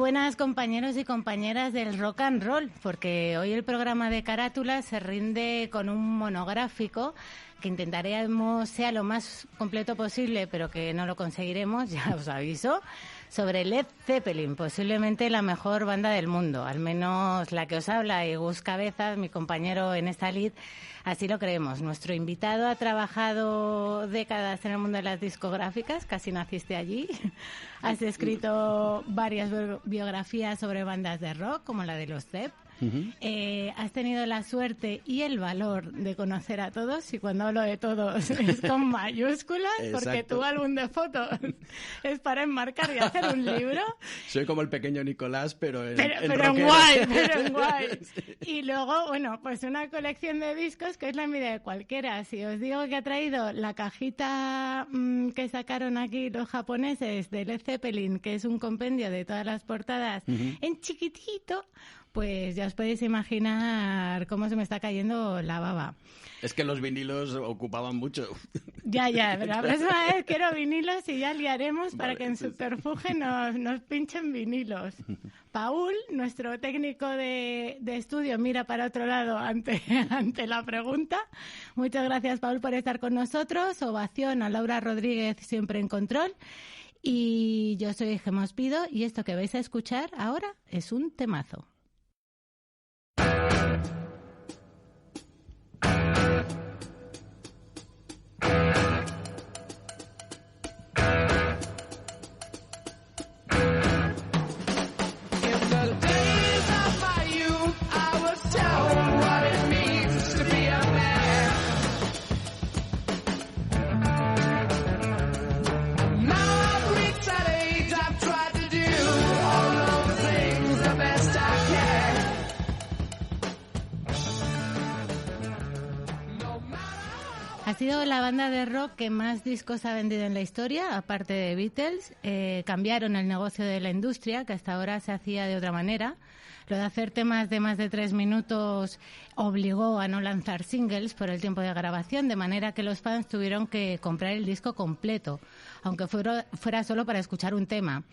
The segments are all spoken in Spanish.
buenas, compañeros y compañeras del rock and roll, porque hoy el programa de Carátula se rinde con un monográfico que intentaremos sea lo más completo posible, pero que no lo conseguiremos, ya os aviso, sobre Led Zeppelin, posiblemente la mejor banda del mundo, al menos la que os habla, y Gus Cabezas, mi compañero en esta lid, así lo creemos. Nuestro invitado ha trabajado décadas en el mundo de las discográficas, casi naciste allí. Has escrito varias biografías sobre bandas de rock, como la de los Zepp. Has tenido la suerte y el valor de conocer a todos, y cuando hablo de todos es con mayúsculas, porque tu álbum de fotos es para enmarcar y hacer un libro. Soy como el pequeño Nicolás, pero en guay. Y luego, bueno, pues una colección de discos que es la envidia de cualquiera. Si os digo que ha traído la cajita que sacaron aquí los japoneses de Led Zeppelin, que es un compendio de todas las portadas en chiquitito, pues ya os podéis imaginar cómo se me está cayendo la baba. Es que los vinilos ocupaban mucho. Ya, pero la próxima vez quiero vinilos y ya liaremos para que en Subterfuge nos pinchen vinilos. Paul, nuestro técnico de estudio, mira para otro lado ante la pregunta. Muchas gracias, Paul, por estar con nosotros. Ovación a Laura Rodríguez, siempre en control. Y yo soy Gemma Ospido, y esto que vais a escuchar ahora es un temazo. Ha sido la banda de rock que más discos ha vendido en la historia, aparte de Beatles. Cambiaron el negocio de la industria, que hasta ahora se hacía de otra manera. Lo de hacer temas de más de 3 minutos obligó a no lanzar singles por el tiempo de grabación, de manera que los fans tuvieron que comprar el disco completo, aunque fuera solo para escuchar un tema.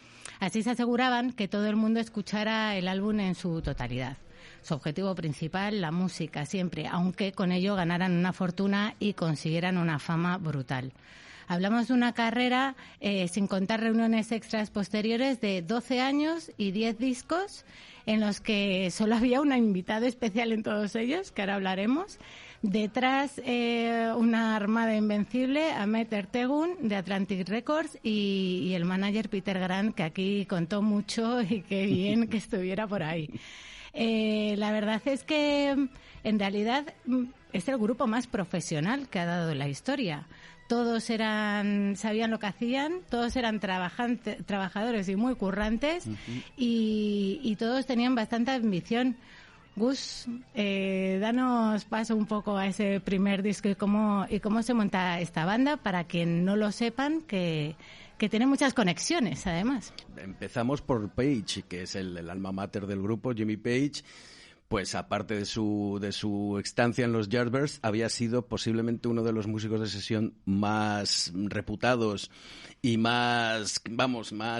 Así se aseguraban que todo el mundo escuchara el álbum en su totalidad. Su objetivo principal, la música, siempre, aunque con ello ganaran una fortuna y consiguieran una fama brutal. Hablamos de una carrera, sin contar reuniones extras posteriores, de 12 años y 10 discos, en los que solo había una invitada especial en todos ellos, que ahora hablaremos. Detrás, una armada invencible, Ahmet Ertegun, de Atlantic Records, y el manager Peter Grant, que aquí contó mucho, y qué bien que estuviera por ahí. La verdad es que en realidad es el grupo más profesional que ha dado la historia. Todos sabían lo que hacían, todos eran trabajadores y muy currantes, y todos tenían bastante ambición. Gus, danos paso un poco a ese primer disco y cómo se monta esta banda, para quien no lo sepan, que tiene muchas conexiones, además. Empezamos por Page, que es el alma mater del grupo. Jimmy Page, pues aparte de su estancia en los Yardbirds, había sido posiblemente uno de los músicos de sesión más reputados y más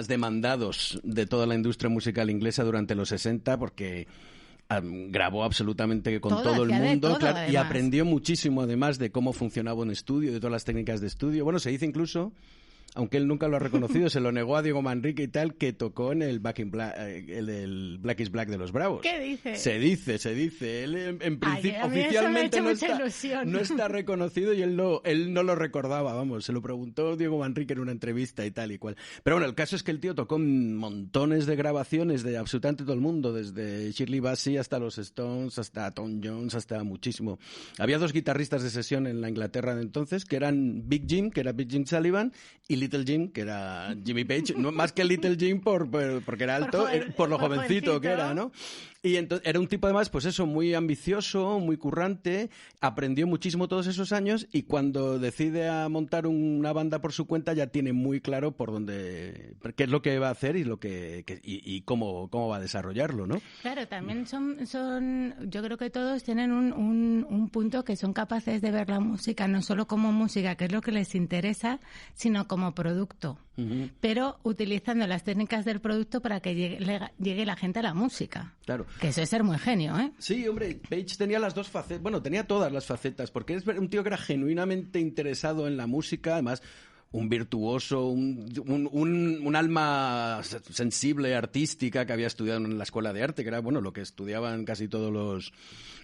demandados de toda la industria musical inglesa durante los 60, porque grabó absolutamente con todo el mundo, claro, y aprendió muchísimo, además, de cómo funcionaba un estudio, de todas las técnicas de estudio. Bueno, se dice incluso, aunque él nunca lo ha reconocido, se lo negó a Diego Manrique y tal, que tocó en el Back in Black, el Black is Black de los Bravos. ¿Qué dice? Se dice. Él en principio oficialmente no está reconocido, y él no lo recordaba, vamos, se lo preguntó Diego Manrique en una entrevista y tal y cual. Pero bueno, el caso es que el tío tocó montones de grabaciones de absolutamente todo el mundo, desde Shirley Bassey hasta los Stones, hasta Tom Jones, hasta muchísimo. Había 2 guitarristas de sesión en la Inglaterra de entonces, que eran Big Jim, que era Big Jim Sullivan, y Little Jim, que era Jimmy Page, no más que Little Jim porque era alto, por lo jovencito que era, ¿no? Y entonces era un tipo, además, pues eso, muy ambicioso, muy currante, aprendió muchísimo todos esos años, y cuando decide a montar una banda por su cuenta ya tiene muy claro por dónde, qué es lo que va a hacer y cómo va a desarrollarlo, ¿no? Claro, también son yo creo que todos tienen un punto, que son capaces de ver la música no solo como música, que es lo que les interesa, sino como producto, pero utilizando las técnicas del producto para que llegue la gente a la música. Claro. Que eso es ser muy genio, ¿eh? Sí, hombre, Page tenía las dos facetas, bueno, tenía todas las facetas, porque es un tío que era genuinamente interesado en la música, además un virtuoso, un alma sensible, artística, que había estudiado en la escuela de arte, que era bueno lo que estudiaban casi todos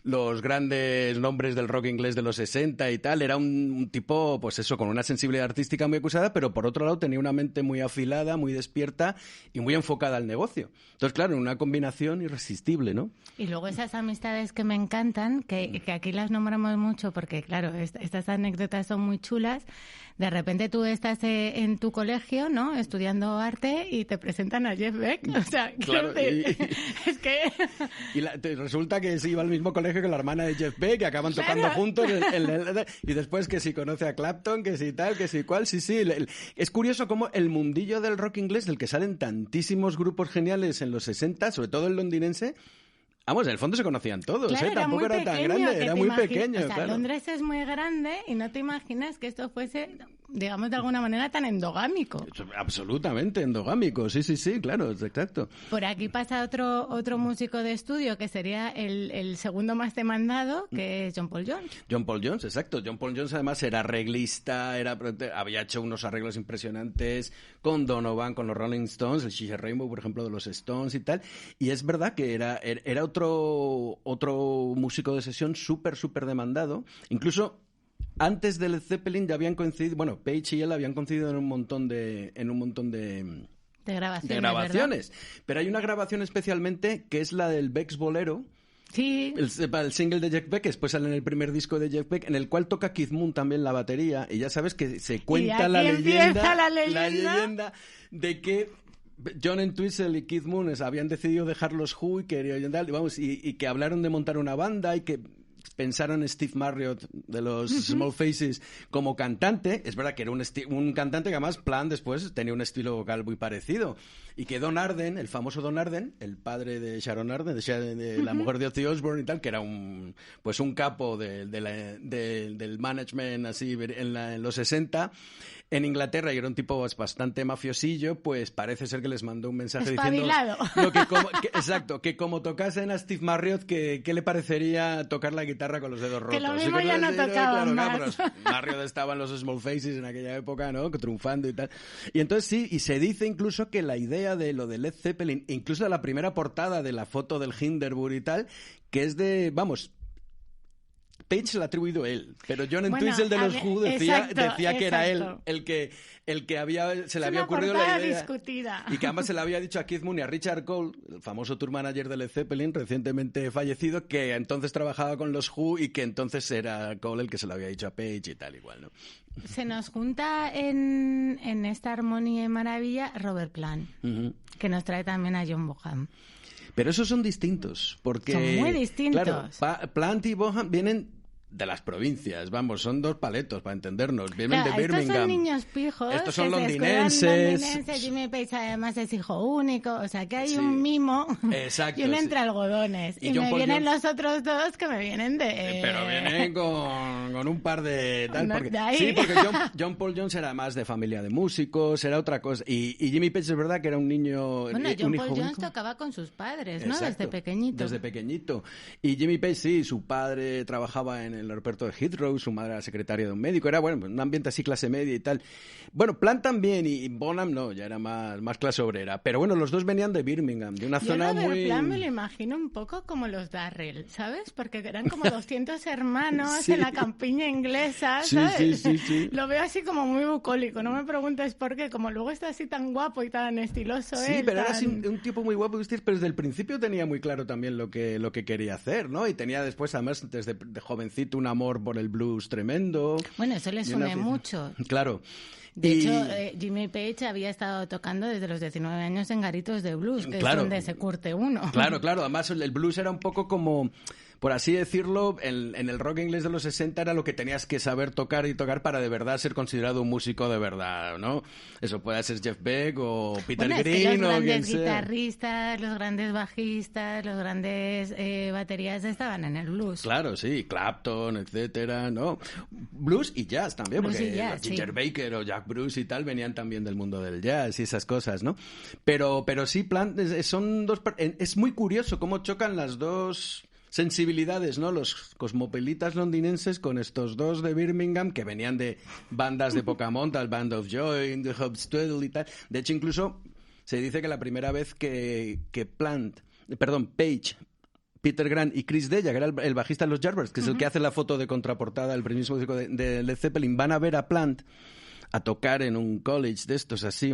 los grandes nombres del rock inglés de los 60 y tal. Era un tipo, pues eso, con una sensibilidad artística muy acusada, pero por otro lado tenía una mente muy afilada, muy despierta y muy enfocada al negocio. Entonces, claro, una combinación irresistible, ¿no? Y luego esas amistades que me encantan, que aquí las nombramos mucho porque, claro, estas anécdotas son muy chulas. De repente tú estás en tu colegio, ¿no?, estudiando arte y te presentan a Jeff Beck. O sea, claro, es que... Y resulta que se iba al mismo colegio que la hermana de Jeff Beck, que acaban tocando juntos. Y después que si conoce a Clapton, que si tal, que si cual, sí. Es curioso cómo el mundillo del rock inglés, del que salen tantísimos grupos geniales en los 60, sobre todo el londinense... Vamos, en el fondo se conocían todos, claro, tampoco era tan grande, era muy pequeño. O sea, claro. Londres es muy grande y no te imaginas que esto fuese, digamos, de alguna manera tan endogámico. Absolutamente endogámico, sí, claro, exacto. Por aquí pasa otro músico de estudio que sería el segundo más demandado, que es John Paul Jones. John Paul Jones, exacto. John Paul Jones además era arreglista, había hecho unos arreglos impresionantes con Donovan, con los Rolling Stones, el She Rainbow, por ejemplo, de los Stones y tal. Y es verdad que era otro músico de sesión súper demandado. Incluso antes de Led Zeppelin ya habían coincidido, bueno, Page y él habían coincidido en un montón de grabaciones. Pero hay una grabación especialmente que es la del Beck's Bolero. Sí. El single de Jeff Beck, después sale en el primer disco de Jeff Beck, en el cual toca Keith Moon también la batería, y ya sabes que se cuenta la leyenda de que John Entwistle y Keith Moon habían decidido dejar los Who y que hablaron de montar una banda y que pensaron en Steve Marriott de los Small Faces como cantante. Es verdad que era un cantante que además Plant después tenía un estilo vocal muy parecido, y que Don Arden, el famoso Don Arden, el padre de Sharon Arden, de la mujer de Ozzy Osbourne y tal, que era un capo del management así en los 60 en Inglaterra, y era un tipo bastante mafiosillo, pues parece ser que les mandó un mensaje espabilado, diciendo que como tocasen a Steve Marriott, que le parecería tocar la guitarra con los dedos rotos. Que lo mismo ya no tocaban más. Marriott estaba en los Small Faces en aquella época, ¿no?, triunfando y tal. Y entonces sí, y se dice incluso que la idea de lo de Led Zeppelin, incluso la primera portada de la foto del Hindenburg y tal, que es de, Page se lo ha atribuido él, pero John Entwistle de los Who decía que era él el que se le había ocurrido la idea discutida. Y que además se le había dicho a Keith Moon y a Richard Cole, el famoso tour manager de Led Zeppelin recientemente fallecido, que entonces trabajaba con los Who y que entonces era Cole el que se lo había dicho a Page y tal igual, ¿no? Se nos junta en esta armonía y maravilla Robert Plant, que nos trae también a John Bonham. Pero esos son distintos, porque... Son muy distintos. Claro, Plant y Bonham vienen de las provincias, son dos paletos para entendernos, vienen de Birmingham. Estos son niños pijos, estos son londinenses. Jimmy Page además es hijo único, o sea que hay un mimo. Exacto, y un entre algodones. Y me vienen los otros dos que me vienen de... Pero vienen con un par de... Sí, porque John Paul Jones era más de familia de músicos, era otra cosa. Y Jimmy Page es verdad que era un niño... Bueno, John Paul Jones tocaba con sus padres, ¿no? Exacto, desde pequeñito. Y Jimmy Page, sí, su padre trabajaba en el aeropuerto de Heathrow, su madre era secretaria de un médico, era un ambiente así clase media y tal. Bueno, Plant también, y Bonham no, ya era más clase obrera. Pero bueno, los dos venían de Birmingham, de una zona muy... Plant me lo imagino un poco como los Darrell, ¿sabes? Porque eran como 200 hermanos en la campiña inglesa, ¿sabes? Sí. Lo veo así como muy bucólico, no me preguntes por qué, como luego está así tan guapo y tan estiloso. Sí, pero era así un tipo muy guapo, pero desde el principio tenía muy claro también lo que quería hacer, ¿no? Y tenía después, además, desde de jovencito, un amor por el blues tremendo. Bueno, eso le une mucho. Claro. De hecho, Jimmy Page había estado tocando desde los 19 años en garitos de blues, que es donde se curte uno. Claro. Además, el blues era un poco como... por así decirlo, en el rock inglés de los 60 era lo que tenías que saber tocar y tocar para de verdad ser considerado un músico de verdad, ¿no? Eso puede ser Jeff Beck o Peter Green los o quien grandes sea. guitarristas, los grandes bajistas, los grandes baterías estaban en el blues. Claro, sí, Clapton, etcétera, ¿no? Blues y jazz también, Blues porque y jazz, Ginger Baker o Jack Bruce y tal venían también del mundo del jazz y esas cosas, ¿no? Pero sí, son dos... Es muy curioso cómo chocan las dos sensibilidades, ¿no? Los cosmopolitas londinenses con estos dos de Birmingham que venían de bandas de poca monta, el Band of Joy, The Hobstettle y tal. De hecho, incluso se dice que la primera vez que Page, Peter Grant y Chris Deya, que era el bajista de los Yardbirds, que es el que hace la foto de contraportada del primerísimo disco de Led Zeppelin, van a ver a Plant a tocar en un college de estos así,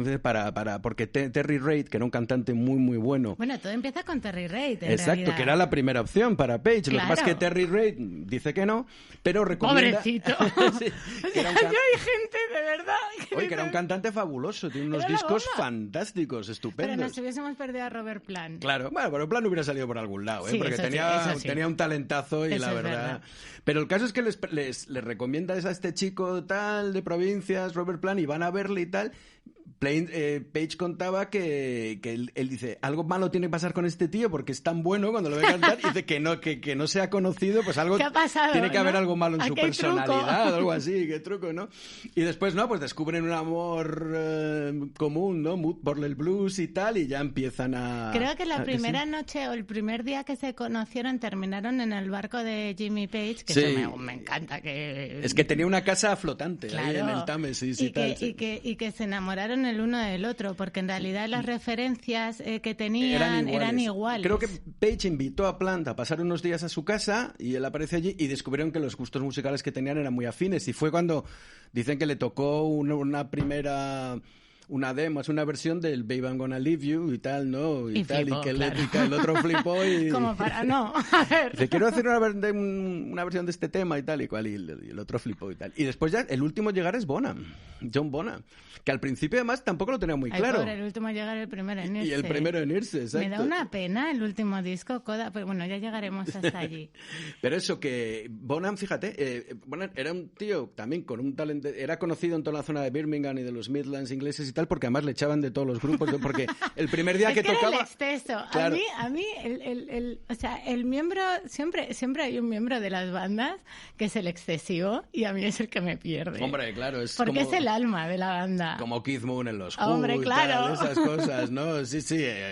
porque Terry Reid, que era un cantante muy, muy bueno. Bueno, todo empieza con Terry Reid, en Exacto, realidad. Que era la primera opción para Page. Claro. Lo que pasa es que Terry Reid dice que no, pero recomienda... Pobrecito. Sí, yo hay gente, de verdad... Oye, que era un cantante fabuloso, tiene unos discos fantásticos, estupendos. Pero nos hubiésemos perdido a Robert Plant. Claro, bueno, pero Plant hubiera salido por algún lado, sí, porque tenía un talentazo y la verdad... Pero el caso es que les recomiendas a este chico tal de provincias, Robert Plant, y van a verle y tal. Page contaba que él dice, algo malo tiene que pasar con este tío porque es tan bueno cuando lo ve cantar, y dice que no se ha conocido, pues algo... ¿Qué ha pasado, tiene que haber algo malo en su personalidad, truco. algo así, qué truco, ¿no? Y después, ¿no? Pues descubren un amor común, ¿no? Por el blues y tal, y ya empiezan a... Creo que la primera noche o el primer día que se conocieron terminaron en el barco de Jimmy Page, que eso me encanta. Es que tenía una casa flotante, claro, ahí en el Támesis y tal. Y que se enamoraron el uno del otro, porque en realidad las referencias que tenían eran iguales. Creo que Page invitó a Plant a pasar unos días a su casa y él aparece allí y descubrieron que los gustos musicales que tenían eran muy afines, y fue cuando dicen que le tocó una primera... una demo, es una versión del Baby I'm Gonna Leave You y tal, ¿no? Y tal, flipó, y que claro. el otro flipó y... Como para no, a ver. Dice, quiero hacer una versión de este tema y tal y cual, y el otro flipó y tal. Y después ya, el último a llegar es Bonham, John Bonham, que al principio además tampoco lo tenía muy claro. Pobre, el último a llegar, el primero en irse. Y el primero en irse, exacto. Me da una pena el último disco, Coda, pero bueno, ya llegaremos hasta allí. Pero eso, que Bonham, fíjate, Bonham era un tío también con un talento, era conocido en toda la zona de Birmingham y de los Midlands ingleses y tal, porque además le echaban de todos los grupos, porque el primer día que tocaba... Era el exceso. Claro. A mí o sea, el miembro, siempre hay un miembro de las bandas que es el excesivo, y a mí es el que me pierde. Hombre, claro, es porque como... es el alma de la banda. Como Keith Moon en los Who, Hombre, claro. Tal, esas cosas, ¿no? Sí,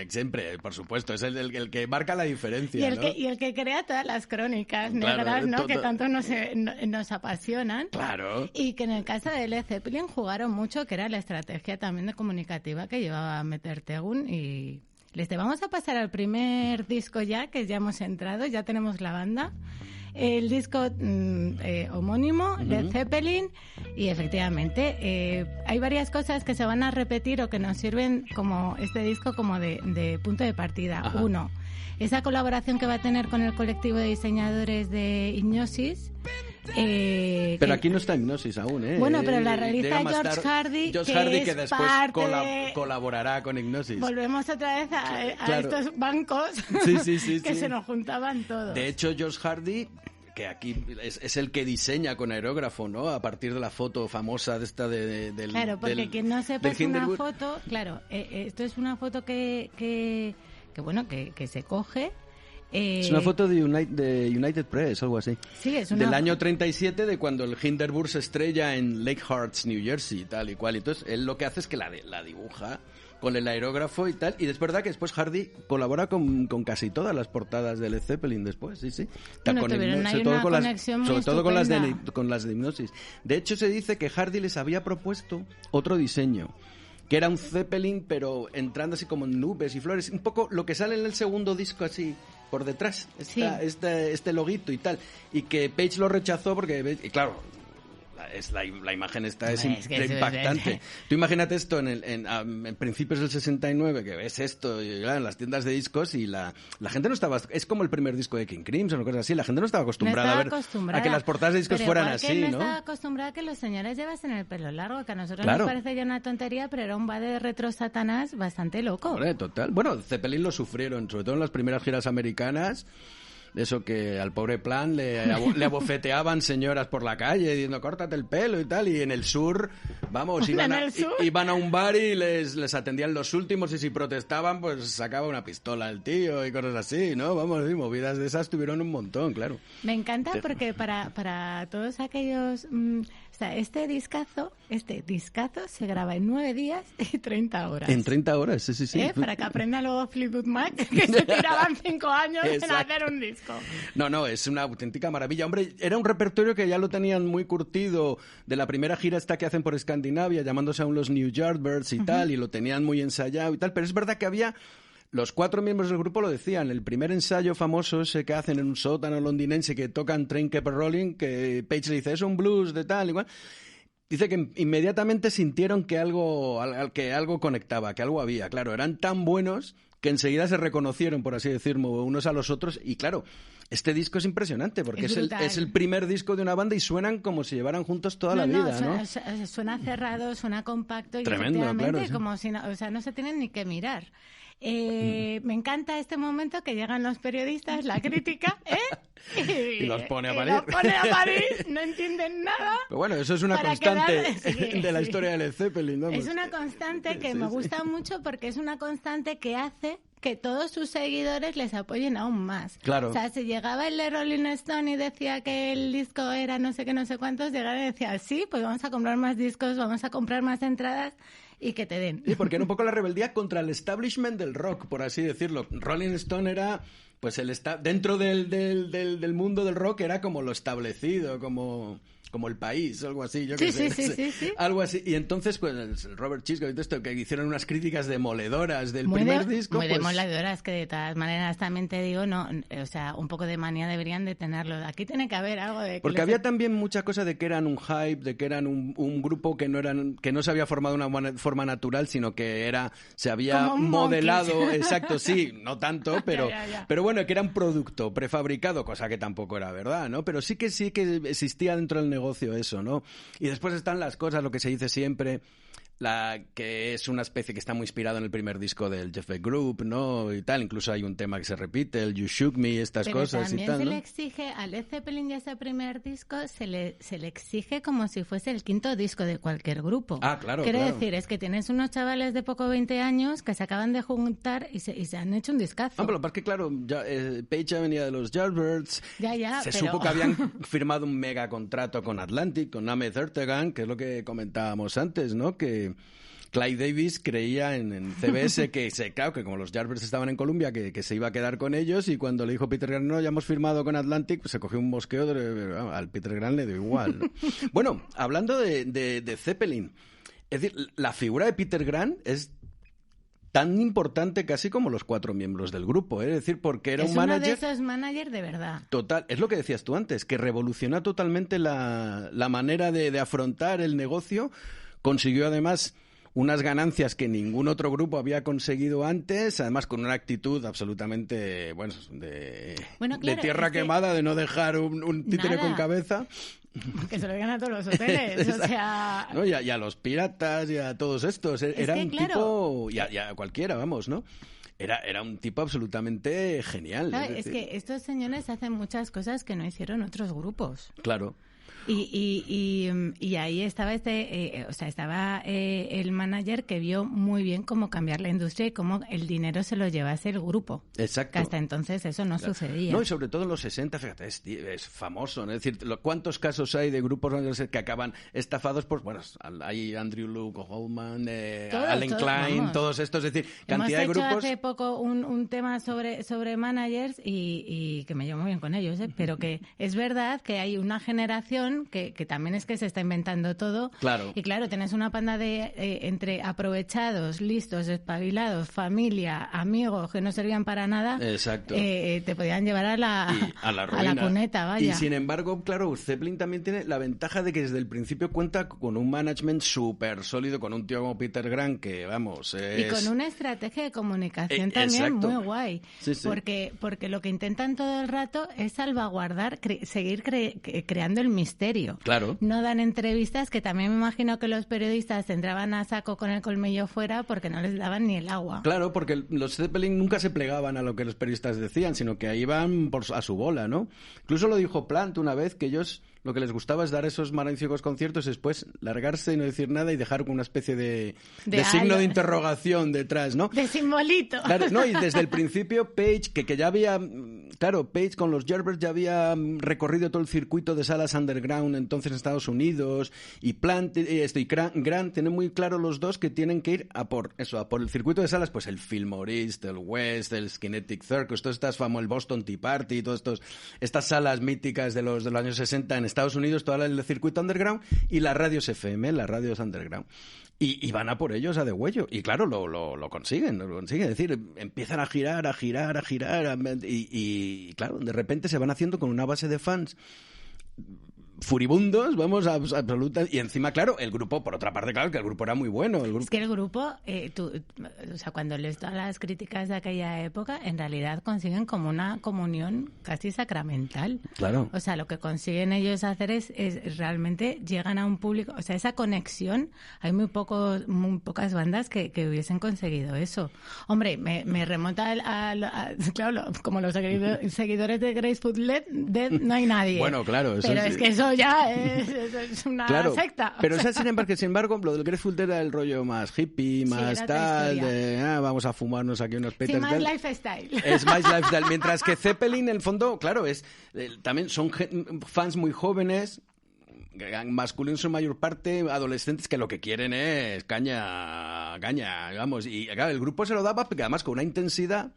siempre, por supuesto, es el que marca la diferencia, y el que crea todas las crónicas negras, ¿no? Que tanto nos apasionan. Claro. Y que en el caso de Led Zeppelin jugaron mucho, que era la estrategia también de comunicativa que llevaba a meter Tegun. Y vamos a pasar al primer disco ya, que ya hemos entrado, ya tenemos la banda. El disco homónimo, Led Zeppelin, y efectivamente hay varias cosas que se van a repetir o que nos sirven como este disco como de punto de partida. Ajá. Uno, esa colaboración que va a tener con el colectivo de diseñadores de Hipnosis. Pero aquí no está Hipnosis aún, ¿eh? Bueno, pero la realiza George Hardy, que después colaborará con Hipnosis. Volvemos otra vez a estos bancos que se nos juntaban todos. De hecho, George Hardy, que aquí es el que diseña con aerógrafo, ¿no? A partir de la foto famosa de esta del... Claro, porque quien no sepa es una foto... Claro, esto es una foto que se coge... es una foto de United Press, algo así. Sí, es del año 37, de cuando el Hindenburg se estrella en Lake Hearts, New Jersey, tal y cual. Entonces, él lo que hace es que la dibuja con el aerógrafo y tal. Y es verdad que después Hardy colabora con casi todas las portadas de Led Zeppelin después, sí. Bueno, sobre todo con las de Hipnosis. De hecho, se dice que Hardy les había propuesto otro diseño, que era un Zeppelin, pero entrando así como en nubes y flores. Un poco lo que sale en el segundo disco, así por detrás, este loguito y tal. Y que Page lo rechazó porque, y claro, la imagen esta es impactante. Tú imagínate esto en principios del 69, que ves esto en las tiendas de discos, y la gente no estaba... Es como el primer disco de King Crimson o cosas así. La gente no estaba acostumbrada a que las portadas de discos fueran así, ¿no? No estaba acostumbrada a que los señores llevasen el pelo largo, que a nosotros nos parece ya una tontería, pero era un va de retro Satanás bastante loco. Total. Bueno, Zeppelin lo sufrieron, sobre todo en las primeras giras americanas. de eso que al pobre Plant le abofeteaban señoras por la calle diciendo córtate el pelo y tal, y en el sur, vamos, iban a un bar y les atendían los últimos, y si protestaban pues sacaba una pistola el tío y cosas así, ¿no? Vamos, movidas de esas tuvieron un montón, claro. Me encanta porque para todos aquellos... o sea, este discazo se graba en 9 días y 30 horas. En 30 horas, sí. Para que aprenda luego Fleetwood Mac, que se tiraban 5 años en hacer un disco. No, es una auténtica maravilla. Hombre, era un repertorio que ya lo tenían muy curtido de la primera gira esta que hacen por Escandinavia, llamándose aún los New Yardbirds y tal, y lo tenían muy ensayado y tal, pero es verdad que había... Los 4 miembros del grupo lo decían, el primer ensayo famoso ese que hacen en un sótano londinense que tocan Train Kept Rolling, que Page le dice, es un blues de tal, igual. Dice que inmediatamente sintieron que algo conectaba, que algo había. Claro, eran tan buenos que enseguida se reconocieron, por así decirlo, unos a los otros. Y claro, este disco es impresionante porque es el primer disco de una banda y suenan como si llevaran juntos toda la vida, ¿no? Suena cerrado, suena compacto y tremendo, efectivamente claro, sí. Como si no se tienen ni que mirar. Me encanta este momento que llegan los periodistas, la crítica, y los pone a parir. No entienden nada. Pero bueno, eso es una constante de la historia de Led Zeppelin, ¿no? Es una constante que me gusta mucho porque es una constante que hace que todos sus seguidores les apoyen aún más. Claro. O sea, si llegaba el de Rolling Stone y decía que el disco era no sé qué, no sé cuántos, llegaba y decía, sí, pues vamos a comprar más discos, vamos a comprar más entradas y que te den. Sí, porque era un poco la rebeldía contra el establishment del rock, por así decirlo. Rolling Stone era, pues dentro del mundo del rock era como lo establecido, como el país, algo así, yo qué sé. Sí. Algo así. Y entonces, pues, el Robert Christgau y todo esto, que hicieron unas críticas demoledoras del primer disco. Muy demoledoras, que de todas maneras también te digo, no, o sea, un poco de manía deberían de tenerlo. Aquí tiene que haber algo de... Porque había también mucha cosa de que eran un hype, de que eran un grupo que no se había formado de una forma natural, sino que se había modelado, exacto, sí, no tanto, pero pero bueno, que era un producto prefabricado, cosa que tampoco era verdad, ¿no? Pero sí que existía dentro del negocio eso, ¿no? Y después están las cosas, lo que se dice siempre, que es una especie que está muy inspirado en el primer disco del Jeff Beck Group, ¿no? Y tal, incluso hay un tema que se repite, el You Shook Me, estas cosas y tal, ¿no? También se le exige a Led Zeppelin y a ese primer disco, se le exige como si fuese el quinto disco de cualquier grupo. Ah, claro, Quiero decir, es que tienes unos chavales de poco 20 años que se acaban de juntar y se han hecho un discazo. Pero aparte, claro, Page ya venía de los Yardbirds. Supo que habían firmado un mega contrato con Atlantic, con Ahmet Ertegun, que es lo que comentábamos antes, ¿no? Que Clive Davis creía en CBS claro, que como los Yardbirds estaban en Columbia, que se iba a quedar con ellos, y cuando le dijo Peter Grant, no, ya hemos firmado con Atlantic, pues se cogió un mosqueo, al Peter Grant le dio igual, ¿no? Bueno, hablando de Zeppelin, es decir, la figura de Peter Grant es tan importante casi como los 4 miembros del grupo, es decir, porque era un manager... Es uno de esos managers de verdad. Total, es lo que decías tú antes, que revolucionó totalmente la manera de afrontar el negocio, consiguió además unas ganancias que ningún otro grupo había conseguido antes, además con una actitud absolutamente, de tierra quemada, de no dejar un títere con cabeza. Que se lo digan a todos los hoteles, o sea... ¿No? Y a los piratas y a todos estos. Era un tipo... Y a cualquiera, vamos, ¿no? Era un tipo absolutamente genial. Claro, es que estos señores hacen muchas cosas que no hicieron otros grupos. Claro. Y ahí estaba estaba el manager que vio muy bien cómo cambiar la industria y cómo el dinero se lo llevase el grupo. Exacto. Que hasta entonces eso no sucedía. No, y sobre todo en los 60, fíjate, es famoso, ¿no? Es decir, ¿cuántos casos hay de grupos que acaban estafados por, hay Andrew Luke, Holman, Allen Klein, todos estos, es decir, cantidad de grupos... Hemos hecho hace poco un tema sobre managers y que me llevo muy bien con ellos, pero que es verdad que hay una generación que también es que se está inventando todo. Claro. Y claro, tenés una panda de entre aprovechados, listos, espabilados, familia, amigos que no servían para nada. Exacto. Te podían llevar a la cuneta, vaya. Y sin embargo, claro, Zeppelin también tiene la ventaja de que desde el principio cuenta con un management súper sólido, con un tío como Peter Grant que, Y con una estrategia de comunicación también muy guay. Sí. Porque lo que intentan todo el rato es salvaguardar, seguir creando el misterio misterio. Claro. No dan entrevistas, que también me imagino que los periodistas entraban a saco con el colmillo fuera porque no les daban ni el agua. Claro, porque los Zeppelin nunca se plegaban a lo que los periodistas decían, sino que iban a su bola, ¿no? Incluso lo dijo Plant una vez, que ellos lo que les gustaba es dar esos magníficos conciertos y después largarse y no decir nada y dejar una especie de signo de interrogación detrás, ¿no? De simbolito. Claro, no, y desde el principio Page, que ya había... Claro, Page con los Yardbirds ya había recorrido todo el circuito de salas underground entonces en Estados Unidos, y Plant y Grant tienen muy claro los dos que tienen que ir a por el circuito de salas, pues el Fillmore East, el West, el Kinetic Circus, todas estas el Boston Tea Party, estas salas míticas de los años 60 en Estados Unidos, todo el circuito underground, y las radios FM, las radios underground. Y van a por ellos a degüello. Y claro, lo consiguen. Es decir, empiezan a girar. Y claro, de repente se van haciendo con una base de fans furibundos, vamos, absoluta. Y encima, claro, el grupo, por otra parte, claro, que el grupo era muy bueno. Es que el grupo, cuando lees todas las críticas de aquella época, en realidad consiguen como una comunión casi sacramental. Claro. O sea, lo que consiguen ellos hacer es realmente llegan a un público, o sea, esa conexión, hay muy pocas bandas que hubiesen conseguido eso. Hombre, me remonta claro, como los seguidores de Grateful Dead, no hay nadie. Bueno, claro. Pero es que eso ya es una secta. Pero sin embargo, lo del Grateful Dead era el rollo más hippie, más tal, de vamos a fumarnos aquí unos petas. Sí, más lifestyle. Es más lifestyle. Mientras que Zeppelin, en el fondo, claro, también son fans muy jóvenes, masculinos en mayor parte, adolescentes que lo que quieren es caña, vamos. Y claro, el grupo se lo daba, además con una intensidad.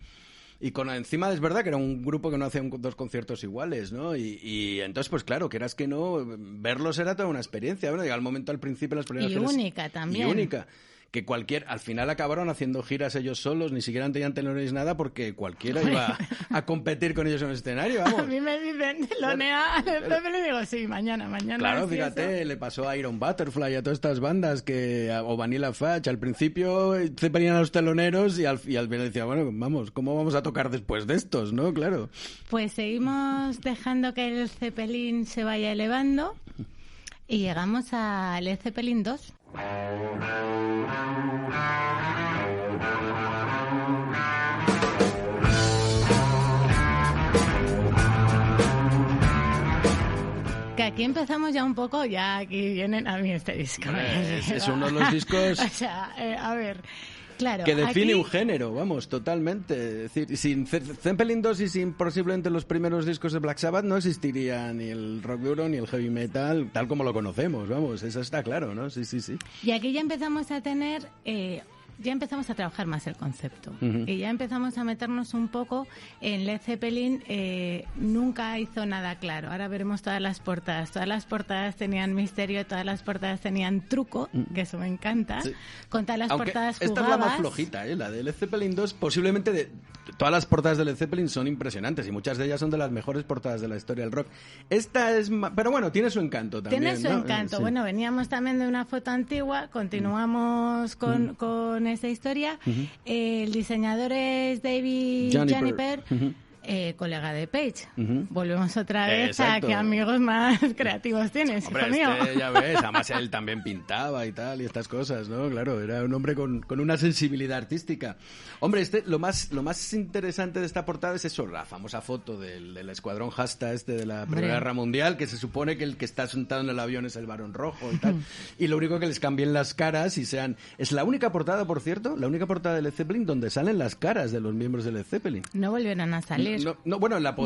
Y encima es verdad que era un grupo que no hacía dos conciertos iguales, ¿no? Y entonces, pues claro, quieras que no, verlos era toda una experiencia. Bueno, llega el momento al principio, las primeras veces. Y única también. Y única. Que al final acabaron haciendo giras ellos solos, ni siquiera tenían tenores nada, porque cualquiera iba a competir con ellos en el escenario, vamos. A mí me dicen, lonea, le digo, sí, mañana. Claro, fíjate, le pasó a Iron Butterfly, a todas estas bandas, o Vanilla Fudge, al principio se ponían a los teloneros y al final decía, bueno, vamos, ¿cómo vamos a tocar después de estos, no? Claro. Pues seguimos dejando que el Zeppelin se vaya elevando y llegamos a Led Zeppelin 2. Que aquí empezamos ya un poco, ya aquí vienen a mí este disco. Es uno de los discos... O sea, a ver... Claro, que define aquí... un género, vamos, totalmente. Es decir, sin Zeppelin 2 y sin posiblemente los primeros discos de Black Sabbath no existiría ni el rock duro ni el heavy metal tal como lo conocemos, vamos, eso está claro, ¿no? Sí. Y aquí ya empezamos a tener... ya empezamos a trabajar más el concepto. Uh-huh. Y ya empezamos a meternos un poco en Led Zeppelin. Nunca hizo nada claro. Ahora veremos todas las portadas. Todas las portadas tenían misterio, todas las portadas tenían truco, que eso me encanta. Sí. Con todas las portadas jugabas. Esta es la más flojita, la de Led Zeppelin 2. Posiblemente todas las portadas de Led Zeppelin son impresionantes y muchas de ellas son de las mejores portadas de la historia del rock. Esta es... Pero bueno, tiene su encanto también. Tiene su ¿no? encanto. Sí. Bueno, veníamos también de una foto antigua. Continuamos con esta historia. Uh-huh. El diseñador es David Juniper, colega de Page. Uh-huh. Volvemos otra vez Exacto. a qué amigos más creativos tienes, hombre, hijo mío. Ya ves, además él también pintaba y tal, y estas cosas, ¿no? Claro, era un hombre con una sensibilidad artística. Hombre, lo más interesante de esta portada es eso, la famosa foto del escuadrón Hasta de la Primera Guerra Mundial, que se supone que el que está sentado en el avión es el Barón Rojo y tal, y lo único que les cambien las caras y sean... Es la única portada, por cierto, la única portada de Led Zeppelin donde salen las caras de los miembros de Led Zeppelin. No volvieron a salir. No, bueno, en la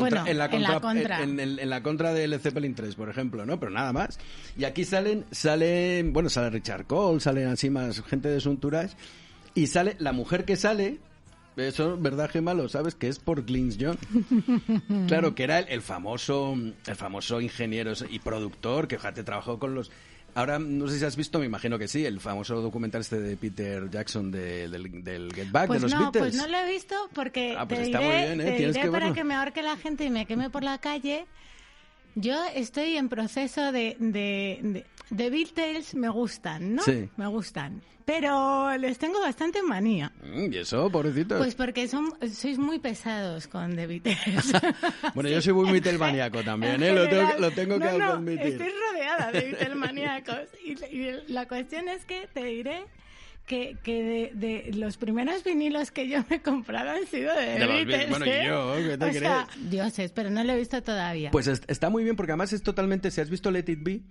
contra de Led Zeppelin 3, por ejemplo, ¿no? Pero nada más. Y aquí sale Richard Cole, salen así más gente de su entourage, y sale la mujer que sale, eso, ¿verdad, Gemma? Lo sabes, que es por Glyn John. Claro, que era el famoso ingeniero y productor que, fíjate, trabajó con los... Ahora, no sé si has visto, me imagino que sí, el famoso documental de Peter Jackson del Get Back, pues de los Beatles. Pues no lo he visto porque pues está muy bien, te tienes diré que para verlo. que me ahorque la gente y me queme por la calle Yo estoy en proceso de Beatles, me gustan, ¿no? Sí. Me gustan. Pero les tengo bastante manía. ¿Y eso, pobrecitos? Pues porque sois muy pesados con The Beatles. Bueno, sí. Yo soy muy Beatlemaníaco también, ¿eh? Lo tengo que admitir. Estoy rodeada de Beatlemaníacos. Y la cuestión es que te diré que de los primeros vinilos que yo me he comprado han sido de Beatles. Bueno, ¿y yo? ¿Qué te crees? Dioses, pero no lo he visto todavía. Pues está muy bien, porque además es totalmente... Si has visto Let It Be,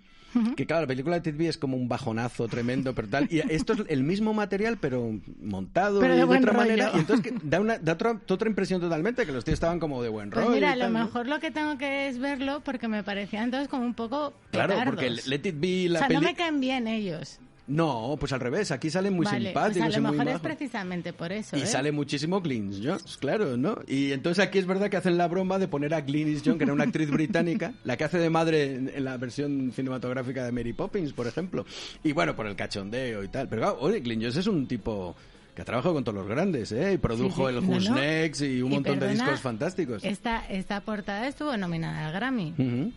que claro, la película Let It Be es como un bajonazo tremendo, pero tal. Y esto es el mismo material, pero montado pero de otra manera. Y entonces da otra impresión totalmente, que los tíos estaban como de buen rollo. Pues mira, a lo mejor lo que tengo que es verlo, porque me parecían todos como un poco petardos. Claro, porque Let It Be... no me caen bien ellos. No, pues al revés, aquí salen muy simpáticos. Pues a lo mejor es precisamente por eso. Y sale muchísimo Glynis Jones, claro, ¿no? Y entonces aquí es verdad que hacen la broma de poner a Glynis Jones, que era una actriz británica, la que hace de madre en la versión cinematográfica de Mary Poppins, por ejemplo. Y bueno, por el cachondeo y tal. Pero claro, oye, Glynis Jones es un tipo que ha trabajado con todos los grandes, ¿eh? Y produjo el Who's Next y un montón de discos fantásticos. Esta portada estuvo nominada al Grammy.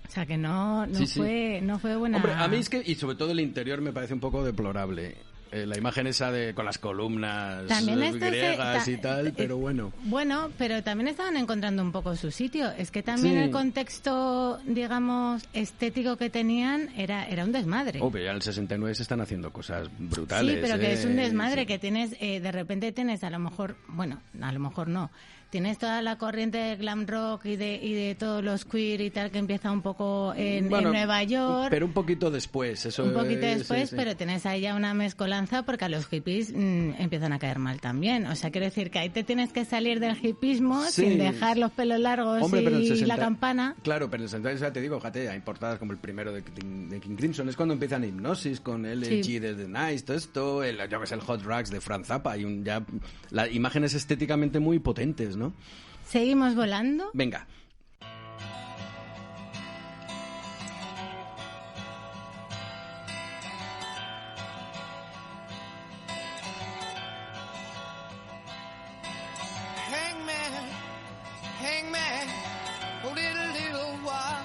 O sea que no fue buena. Hombre, a mí es que, y sobre todo el interior me parece un poco deplorable. La imagen esa con las columnas griegas y tal, pero bueno. Bueno, pero también estaban encontrando un poco su sitio. Es que también el contexto, digamos, estético que tenían era un desmadre. Pero ya en el 69 se están haciendo cosas brutales. Sí, pero que es un desmadre que tienes, de repente tienes a lo mejor no. Tienes toda la corriente de glam rock y de todos los queer y tal que empieza un poco en Nueva York. Pero un poquito después. Pero tienes ahí ya una mezcolanza porque a los hippies empiezan a caer mal también. O sea, quiero decir que ahí te tienes que salir del hippismo sin dejar los pelos largos y la campana. Claro, pero en el 60, te digo, fíjate, hay portadas como el primero de King Crimson, es cuando empiezan Hipnosis con el G de The Nice, todo esto, el Hot Rags de Frank Zappa, hay las imágenes estéticamente muy potentes, ¿no? ¿Seguimos volando? Venga. Hangman, hold it a little while.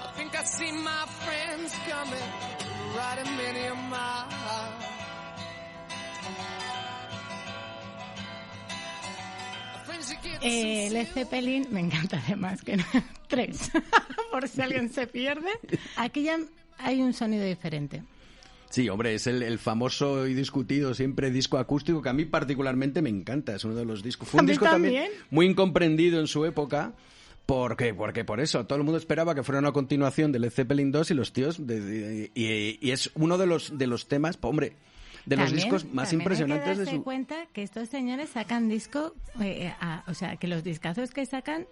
I think I see my friends coming, riding many a mile. Led Zeppelin me encanta además que 3 por si alguien se pierde. Aquí ya hay un sonido diferente. Sí, hombre, es el famoso y discutido siempre disco acústico que a mí particularmente me encanta. Es uno de los discos. Fue un disco también muy incomprendido en su época. Porque por eso todo el mundo esperaba que fuera una continuación de Led Zeppelin 2 y los tíos y es uno de los temas, hombre, de los discos más impresionantes de su... cuenta que estos señores sacan disco, o sea, que los discazos que sacan,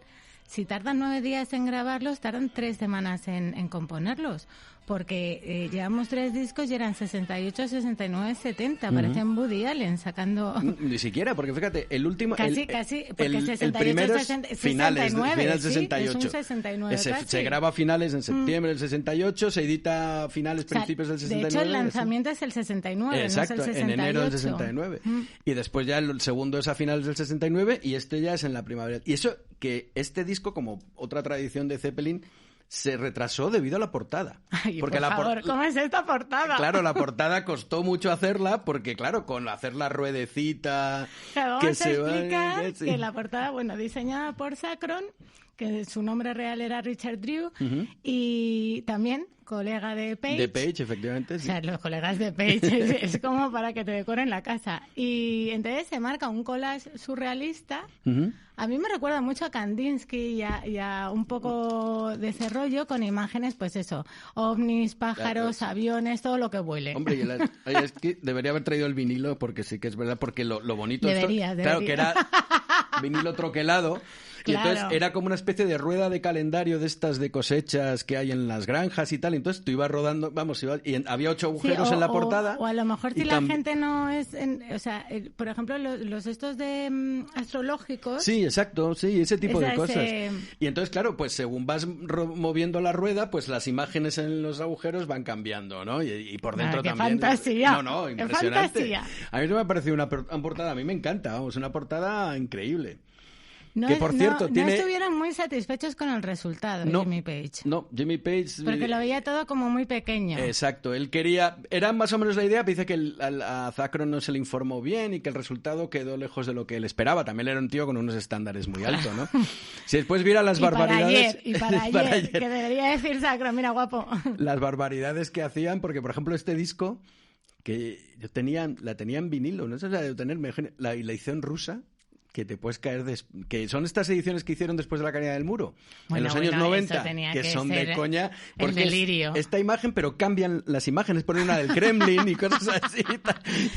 si tardan 9 días en grabarlos, tardan 3 semanas en componerlos. Porque llevamos 3 discos y eran 68, 69, 70. Parecen Woody Allen sacando... Ni siquiera, porque fíjate, el último... Casi, porque 68, el primero es 69, final 68. Es un 69 se graba a finales en septiembre del 68, se edita a finales, principios del 69. De hecho, el lanzamiento es el 69, exacto, no es el 68. En enero del 69. Y después ya el segundo es a finales del 69 y este ya es en la primavera. Y eso, que este disco, como otra tradición de Zeppelin, se retrasó debido a la portada. Ay, porque por favor, ¿cómo es esta portada? Claro, la portada costó mucho hacerla porque, claro, con hacer la ruedecita... Claro, vamos a explicar que la portada, diseñada por Sacron, que su nombre real era Richard Drew, y también colega de Page. De Page, efectivamente. Sí. O sea, los colegas de Page es como para que te decoren la casa. Y entonces se marca un collage surrealista. A mí me recuerda mucho a Kandinsky y a un poco de ese rollo con imágenes, pues eso, ovnis, pájaros, aviones, todo lo que vuele. Hombre, es que debería haber traído el vinilo porque sí que es verdad, porque lo bonito... Debería. Claro, que era vinilo troquelado. Y entonces era como una especie de rueda de calendario de estas de cosechas que hay en las granjas y tal. Entonces tú ibas rodando, y había 8 agujeros en la portada. O a lo mejor si la gente no es... por ejemplo, los estos de astrológicos... Sí, exacto, sí, ese tipo de cosas. Y entonces, claro, pues según vas moviendo la rueda, pues las imágenes en los agujeros van cambiando, ¿no? Y por dentro también... ¡Qué fantasía! No, impresionante. ¡Qué fantasía! A mí me ha parecido una portada, a mí me encanta, una portada increíble. que por cierto no estuvieron muy satisfechos con el resultado, Jimmy Page. No, Jimmy Page... Porque lo veía todo como muy pequeño. Exacto, él quería... Era más o menos la idea, pero dice que a Zacro no se le informó bien y que el resultado quedó lejos de lo que él esperaba. También era un tío con unos estándares muy altos, ¿no? Si después viera las barbaridades... Para ayer, que debería decir Zacro, mira, guapo. Las barbaridades que hacían, porque por ejemplo este disco, que yo la tenía en vinilo, no sé si la de tener, la edición rusa, que te puedes caer que son estas ediciones que hicieron después de la caída del muro en los años 90, que son de coña, porque el delirio. Esta imagen, pero cambian las imágenes, ponen una del Kremlin y cosas así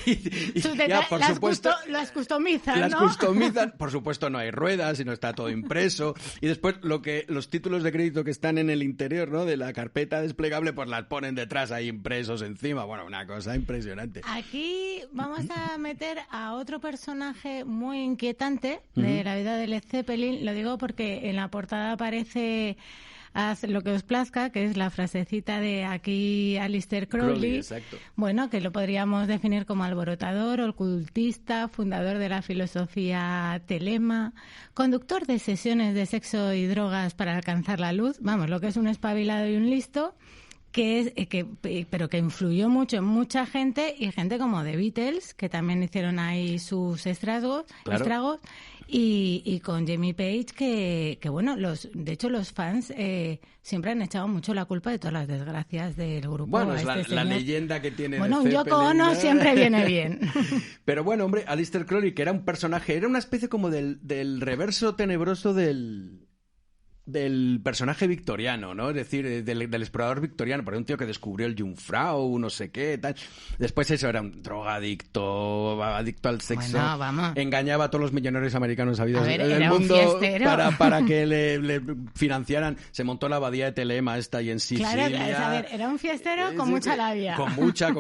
y ya, por supuesto las customizan, las customizan, por supuesto no hay ruedas, sino está todo impreso, y después los títulos de crédito que están en el interior, ¿no?, de la carpeta desplegable, pues las ponen detrás ahí impresos encima. Bueno, una cosa impresionante. Aquí vamos a meter a otro personaje muy inquietante de la vida de Led Zeppelin. Lo digo porque en la portada aparece haz lo que os plazca, que es la frasecita de aquí Aleister Crowley. Exacto. Bueno, que lo podríamos definir como alborotador, ocultista, fundador de la filosofía telema, conductor de sesiones de sexo y drogas para alcanzar la luz. Vamos, lo que es un espabilado y un listo, pero que influyó mucho en mucha gente, y gente como The Beatles, que también hicieron ahí sus estragos, y con Jimmy Page, que bueno, de hecho los fans siempre han echado mucho la culpa de todas las desgracias del grupo. Bueno, es la leyenda que tiene. Bueno, un Yoko Ono siempre viene bien. Pero bueno, hombre, Aleister Crowley, que era un personaje, era una especie como del reverso tenebroso del personaje victoriano, ¿no? Es decir, del explorador victoriano, porque un tío que descubrió el Jungfrau, no sé qué, tal. Después eso, era un drogadicto, adicto al sexo. Bueno, vamos. Engañaba a todos los millonarios americanos habidos del mundo para que le financiaran. Se montó la abadía de Telema esta y en Sicilia. Claro, era un fiestero con mucha labia. Con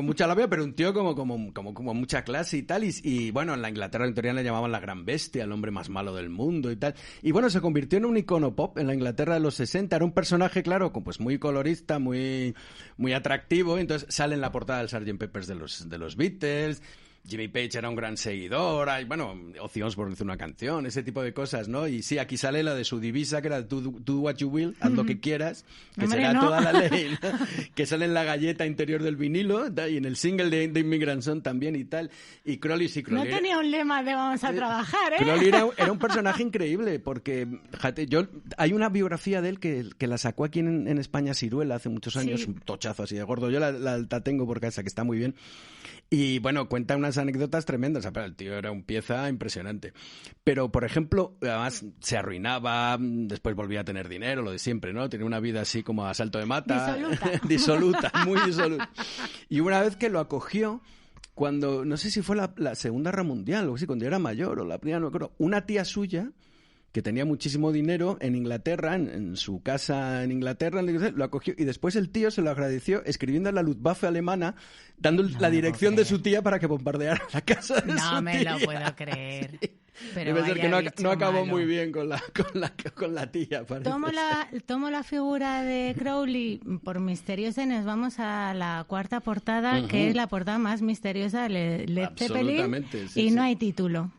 mucha labia, pero un tío como mucha clase y tal. Y bueno, en la Inglaterra victoriana le llamaban la gran bestia, el hombre más malo del mundo y tal. Y bueno, se convirtió en un icono pop en la Inglaterra de los 60, era un personaje, claro, pues muy colorista, muy, muy atractivo, entonces sale en la portada del Sgt. Peppers de los Beatles. Jimmy Page era un gran seguidor, bueno, Ozzy Osbourne hizo una canción, ese tipo de cosas, ¿no? Y sí, aquí sale la de su divisa, que era do what you will, haz lo que quieras, que Hombre, será no. toda la ley, ¿no? Que sale en la galleta interior del vinilo, y en el single de Immigrant Song también y tal. Y Crowley no tenía un lema de vamos a trabajar, ¿eh? Crowley era un personaje increíble, porque fíjate, hay una biografía de él que la sacó aquí en España Siruela hace muchos años, Sí. un tochazo así de gordo. Yo la tengo por casa, que está muy bien. Y bueno, cuenta unas anécdotas tremendas. O sea, pero el tío era un pieza impresionante. Pero, por ejemplo, además se arruinaba, después volvía a tener dinero, lo de siempre, ¿no? Tenía una vida así como a salto de mata. Disoluta, muy disoluta. Y una vez que lo acogió, cuando, no sé si fue la Segunda Guerra Mundial o así, cuando yo era mayor o la primera, no me acuerdo, una tía suya que tenía muchísimo dinero en Inglaterra, en su casa en Inglaterra, lo acogió, y después el tío se lo agradeció escribiendo a la Luftwaffe alemana, dando la dirección de su tía para que bombardeara la casa de su tía. No me lo puedo creer. Sí. Pero debe ser que no acabó malo. muy bien con la tía. Tomo la figura de Crowley por misteriosa y nos vamos a la cuarta portada, que es la portada más misteriosa de Led Zeppelin, y no hay título.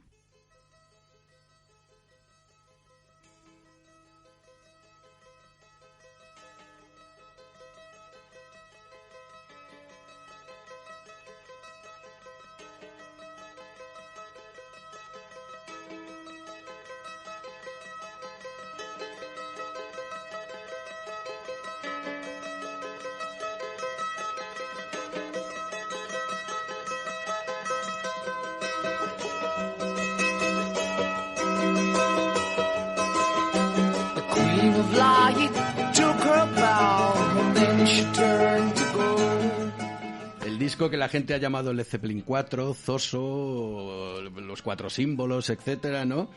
El disco que la gente ha llamado Led Zeppelin 4, Zoso, los 4 símbolos, etcétera, ¿no?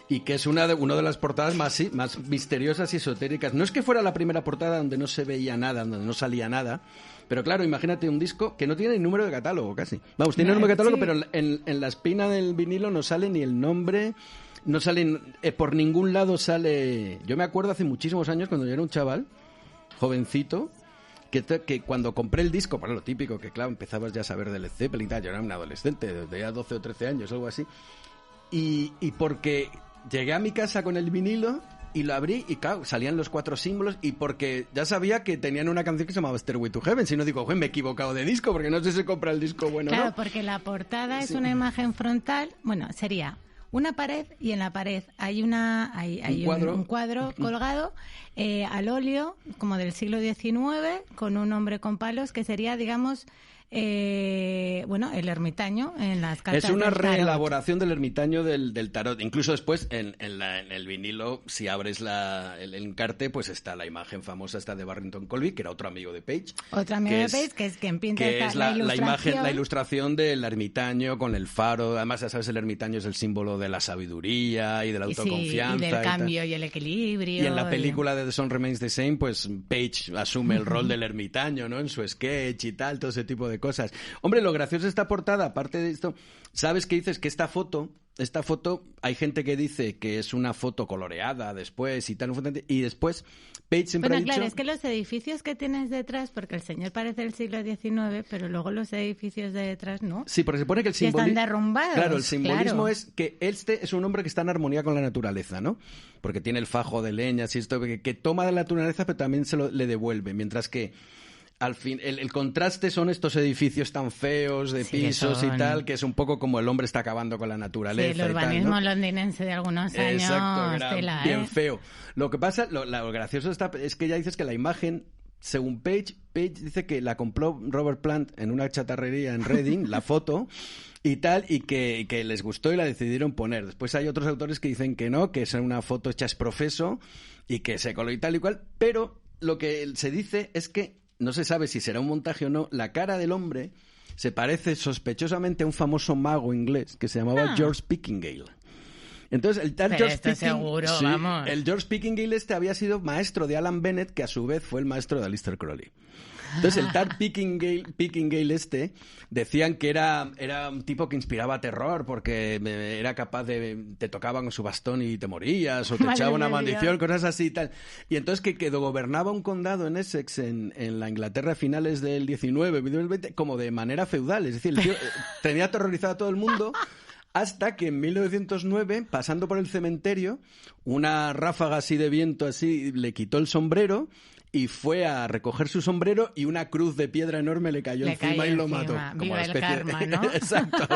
Y que es una de las portadas más misteriosas y esotéricas. No es que fuera la primera portada donde no se veía nada, donde no salía nada, pero claro, imagínate un disco que no tiene ni número de catálogo casi. Vamos, tiene número de catálogo, sí. Pero en la espina del vinilo no sale ni el nombre, no salen, por ningún lado sale... Yo me acuerdo hace muchísimos años, cuando yo era un chaval, jovencito, que cuando compré el disco, bueno, lo típico, que claro, empezabas ya a saber de Led Zeppelin y tal, yo era un adolescente, de ya 12 o 13 años, algo así, y porque llegué a mi casa con el vinilo y lo abrí y claro, salían los 4 símbolos y porque ya sabía que tenían una canción que se llamaba Stairway to Heaven, si no digo, me he equivocado de disco porque no sé si compra el disco bueno o no. Claro, porque la portada es una imagen frontal, bueno, sería una pared y en la pared hay un cuadro colgado al óleo como del siglo XIX con un hombre con palos que sería, digamos, el ermitaño en las cartas. Es una reelaboración del ermitaño del tarot. Incluso después en el vinilo, si abres el encarte, pues está la imagen famosa esta de Barrington Colby, que era otro amigo de Page. Otro amigo de Page, que es quien pinta la ilustración del ermitaño con el faro. Además, ya sabes, el ermitaño es el símbolo de la sabiduría y de la autoconfianza. Y del cambio y el equilibrio. Y en la película de The Sun Remains the Same, pues Page asume el rol del ermitaño, ¿no? En su sketch y tal, todo ese tipo de cosas. Hombre, lo gracioso de esta portada, aparte de esto, ¿sabes qué dices? Que esta foto, hay gente que dice que es una foto coloreada después y tal, y después Page siempre ha dicho... Claro, es que los edificios que tienes detrás, porque el señor parece del siglo XIX, pero luego los edificios de detrás no. Sí, porque se pone que el simbolismo... están derrumbados. Claro, el simbolismo es que este es un hombre que está en armonía con la naturaleza, ¿no? Porque tiene el fajo de leñas y esto, que toma de la naturaleza, pero también le devuelve, mientras que al fin, el contraste son estos edificios tan feos de pisos y tal, que es un poco como el hombre está acabando con la naturaleza. Sí, el urbanismo tal, ¿no? Londinense de algunos años. Exacto, era bien feo. Lo que pasa, lo gracioso es que ya dices que la imagen, según Page dice que la compró Robert Plant en una chatarrería en Reading, la foto, y tal, y que les gustó y la decidieron poner. Después hay otros autores que dicen que no, que es una foto hecha es profeso y que se coló y tal y cual, pero lo que se dice es que no se sabe si será un montaje o no, la cara del hombre se parece sospechosamente a un famoso mago inglés que se llamaba George Pickingale. Entonces, el tal George Pickingale había sido maestro de Alan Bennett, que a su vez fue el maestro de Aleister Crowley. Entonces, el tal Pickingale decían que era un tipo que inspiraba terror porque era capaz te tocaban con su bastón y te morías, o te echaba una maldición, cosas así y tal. Y entonces que gobernaba un condado en Essex, en la Inglaterra a finales del 19, del 20, como de manera feudal. Es decir, el tío tenía aterrorizado a todo el mundo. Hasta que en 1909, pasando por el cementerio, una ráfaga así de viento así le quitó el sombrero y fue a recoger su sombrero y una cruz de piedra enorme le cayó encima y lo mató. Como viva el karma, ¿no? Exacto.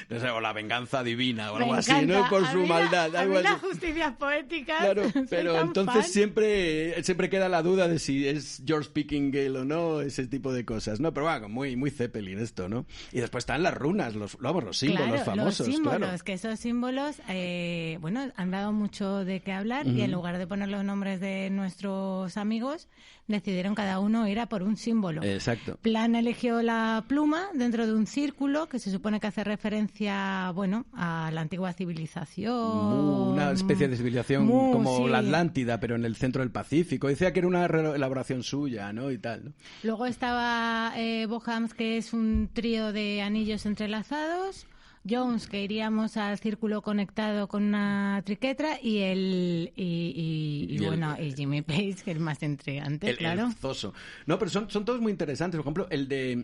No sé, o la venganza divina o algo así, ¿no? Por su maldad. Algo así. Las justicias poéticas. Claro, pero entonces siempre queda la duda de si es George Pickingale o no, ese tipo de cosas, ¿no? Pero bueno, muy, muy Zeppelin esto, ¿no? Y después están las runas, los símbolos famosos. Los símbolos, claro. Que esos símbolos, han dado mucho de qué hablar y en lugar de poner los nombres de nuestros amigos, decidieron cada uno ir a por un símbolo. Exacto. Plan eligió la pluma dentro de un círculo que se supone que hace referencia, a la antigua civilización. Una especie de civilización como la Atlántida, pero en el centro del Pacífico. Decía que era una elaboración suya, ¿no? Y tal, ¿no? Luego estaba Bohams, que es un trío de anillos entrelazados. Jones, que iríamos al círculo conectado con una triquetra, y Jimmy Page, que es el más intrigante, claro. El zoso. No, pero son todos muy interesantes. Por ejemplo, el de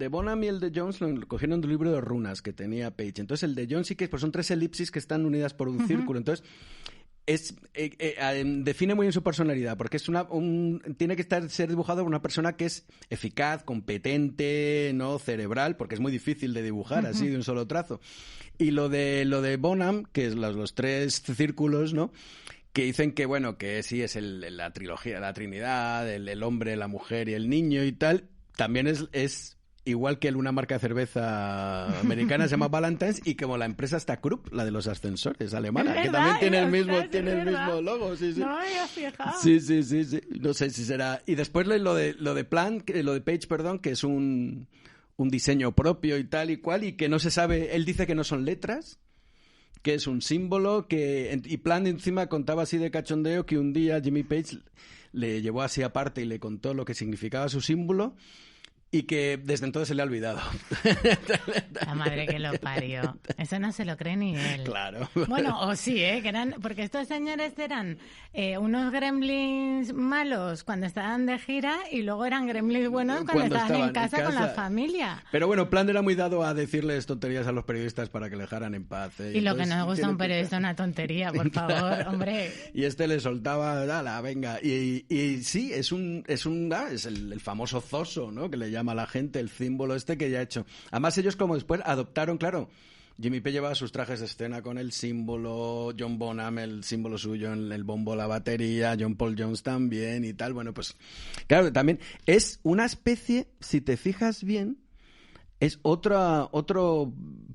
Bonham y el de Jones lo cogieron de un libro de runas que tenía Page. Entonces, el de Jones sí que son 3 elipsis que están unidas por un círculo. Entonces, define muy bien su personalidad, porque es tiene que ser dibujado por una persona que es eficaz, competente, no cerebral, porque es muy difícil de dibujar así de un solo trazo. Y lo de Bonham, que es los 3 círculos, ¿no? Que dicen que sí es la trilogía, la Trinidad, el hombre, la mujer y el niño y tal, también es igual que una marca de cerveza americana se llama Valentine's, y como la empresa está Krupp, la de los ascensores alemana, que también tiene el mismo logo. Sí, sí. No me había fijado. Sí. No sé si será. Y después lo de Page, perdón, que es un diseño propio y tal y cual, y que no se sabe, él dice que no son letras, que es un símbolo, y Plant encima contaba así de cachondeo que un día Jimmy Page le llevó así aparte y le contó lo que significaba su símbolo. y que desde entonces se le ha olvidado. La madre que lo parió. Eso no se lo cree ni él. Claro. Bueno, o sí, que eran, porque estos señores eran unos gremlins malos cuando estaban de gira y luego eran gremlins buenos cuando estaban en casa con la familia. Pero bueno, Plant era muy dado a decirles tonterías a los periodistas para que le dejaran en paz. Y lo que no me gusta a un periodista es una tontería, por favor, hombre. Y le soltaba, dala, venga. Y sí, es el famoso zoso, ¿no? Que le llama a la gente, el símbolo que ya ha hecho. Además, ellos como después adoptaron, claro, Jimmy Page llevaba sus trajes de escena con el símbolo, John Bonham el símbolo suyo en el bombo, la batería, John Paul Jones también y tal. Bueno, pues claro, también es una especie, si te fijas bien, es otra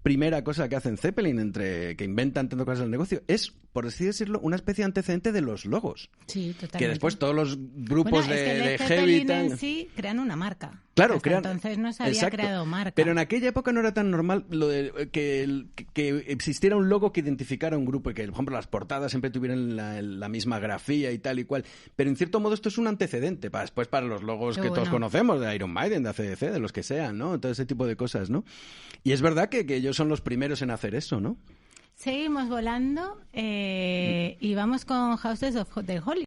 primera cosa que hacen Zeppelin, que inventan tantas cosas del negocio, es, por así decirlo, una especie de antecedente de los logos. Sí, totalmente. Que después todos los grupos de heavy en sí crean una marca. Claro, entonces no se había creado marca. Pero en aquella época no era tan normal lo de que existiera un logo que identificara un grupo y que, por ejemplo, las portadas siempre tuvieran la misma grafía y tal y cual. Pero en cierto modo esto es un antecedente después para los logos que todos conocemos, de Iron Maiden, de AC/DC, de los que sean, ¿no? Todo ese tipo de cosas, ¿no? Y es verdad que ellos son los primeros en hacer eso, ¿no? Seguimos volando y vamos con Houses of the Holy.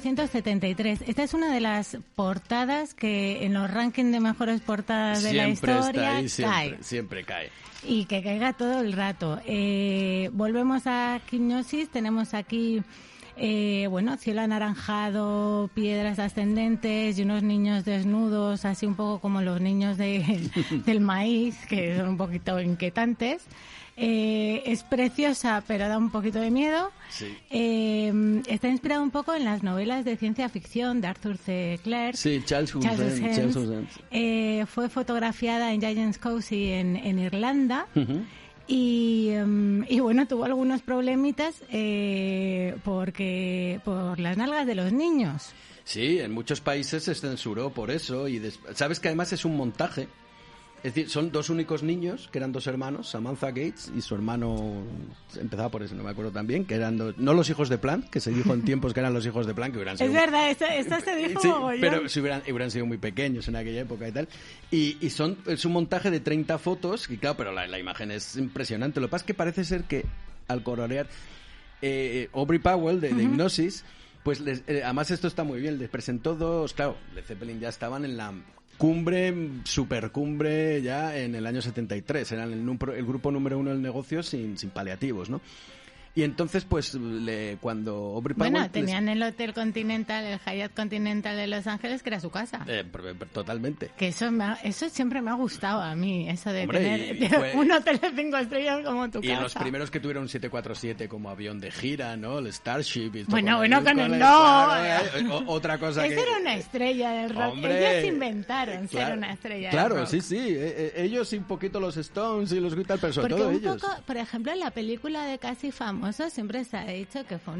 1973. Esta es una de las portadas que en los rankings de mejores portadas de la historia siempre cae. Y que caiga todo el rato. Volvemos a Hipnosis. Tenemos aquí cielo anaranjado, piedras ascendentes y unos niños desnudos, así un poco como los niños del maíz, que son un poquito inquietantes. Es preciosa, pero da un poquito de miedo. Sí. Está inspirado un poco en las novelas de ciencia ficción de Arthur C. Clarke. Sí, Charles Dickens. Fue fotografiada en Giant's Causey en Irlanda. Uh-huh. Y bueno, tuvo algunos problemitas porque por las nalgas de los niños. Sí, en muchos países se censuró por eso. Y sabes que además es un montaje. Es decir, son dos únicos niños, que eran dos hermanos, Samantha Gates y su hermano, empezaba por eso, no me acuerdo también, que eran no los hijos de Plant, que se dijo en tiempos que eran los hijos de Plant, que hubieran sido... Es verdad, esto se dijo sí, mogollón. Pero si hubieran sido muy pequeños en aquella época y tal. Y es un montaje de 30 fotos, y claro, pero la imagen es impresionante. Lo que pasa es que parece ser que, al coronear, Aubrey Powell, de Hipnosis, pues además esto está muy bien, les presentó claro, Led Zeppelin ya estaban en la... supercumbre ya en el año 73, eran el grupo número 1 del negocio sin paliativos, ¿no? Y entonces, pues, cuando Aubrey Powell... Bueno, tenían el Hotel Continental, el Hyatt Continental de Los Ángeles, que era su casa. Totalmente. Que eso siempre me ha gustado a mí, eso de tener un hotel de 5 estrellas como tu casa. Y los primeros que tuvieron un 747 como avión de gira, ¿no? El Starship. Y bueno, con el otra cosa Esa era una estrella del rock. Ellos inventaron ser una estrella del rock. Claro, sí. Ellos y un poquito los Stones y los tal, pero sobre todo ellos. Poco, por ejemplo, en la película de Casi Famoso, siempre se ha dicho que fue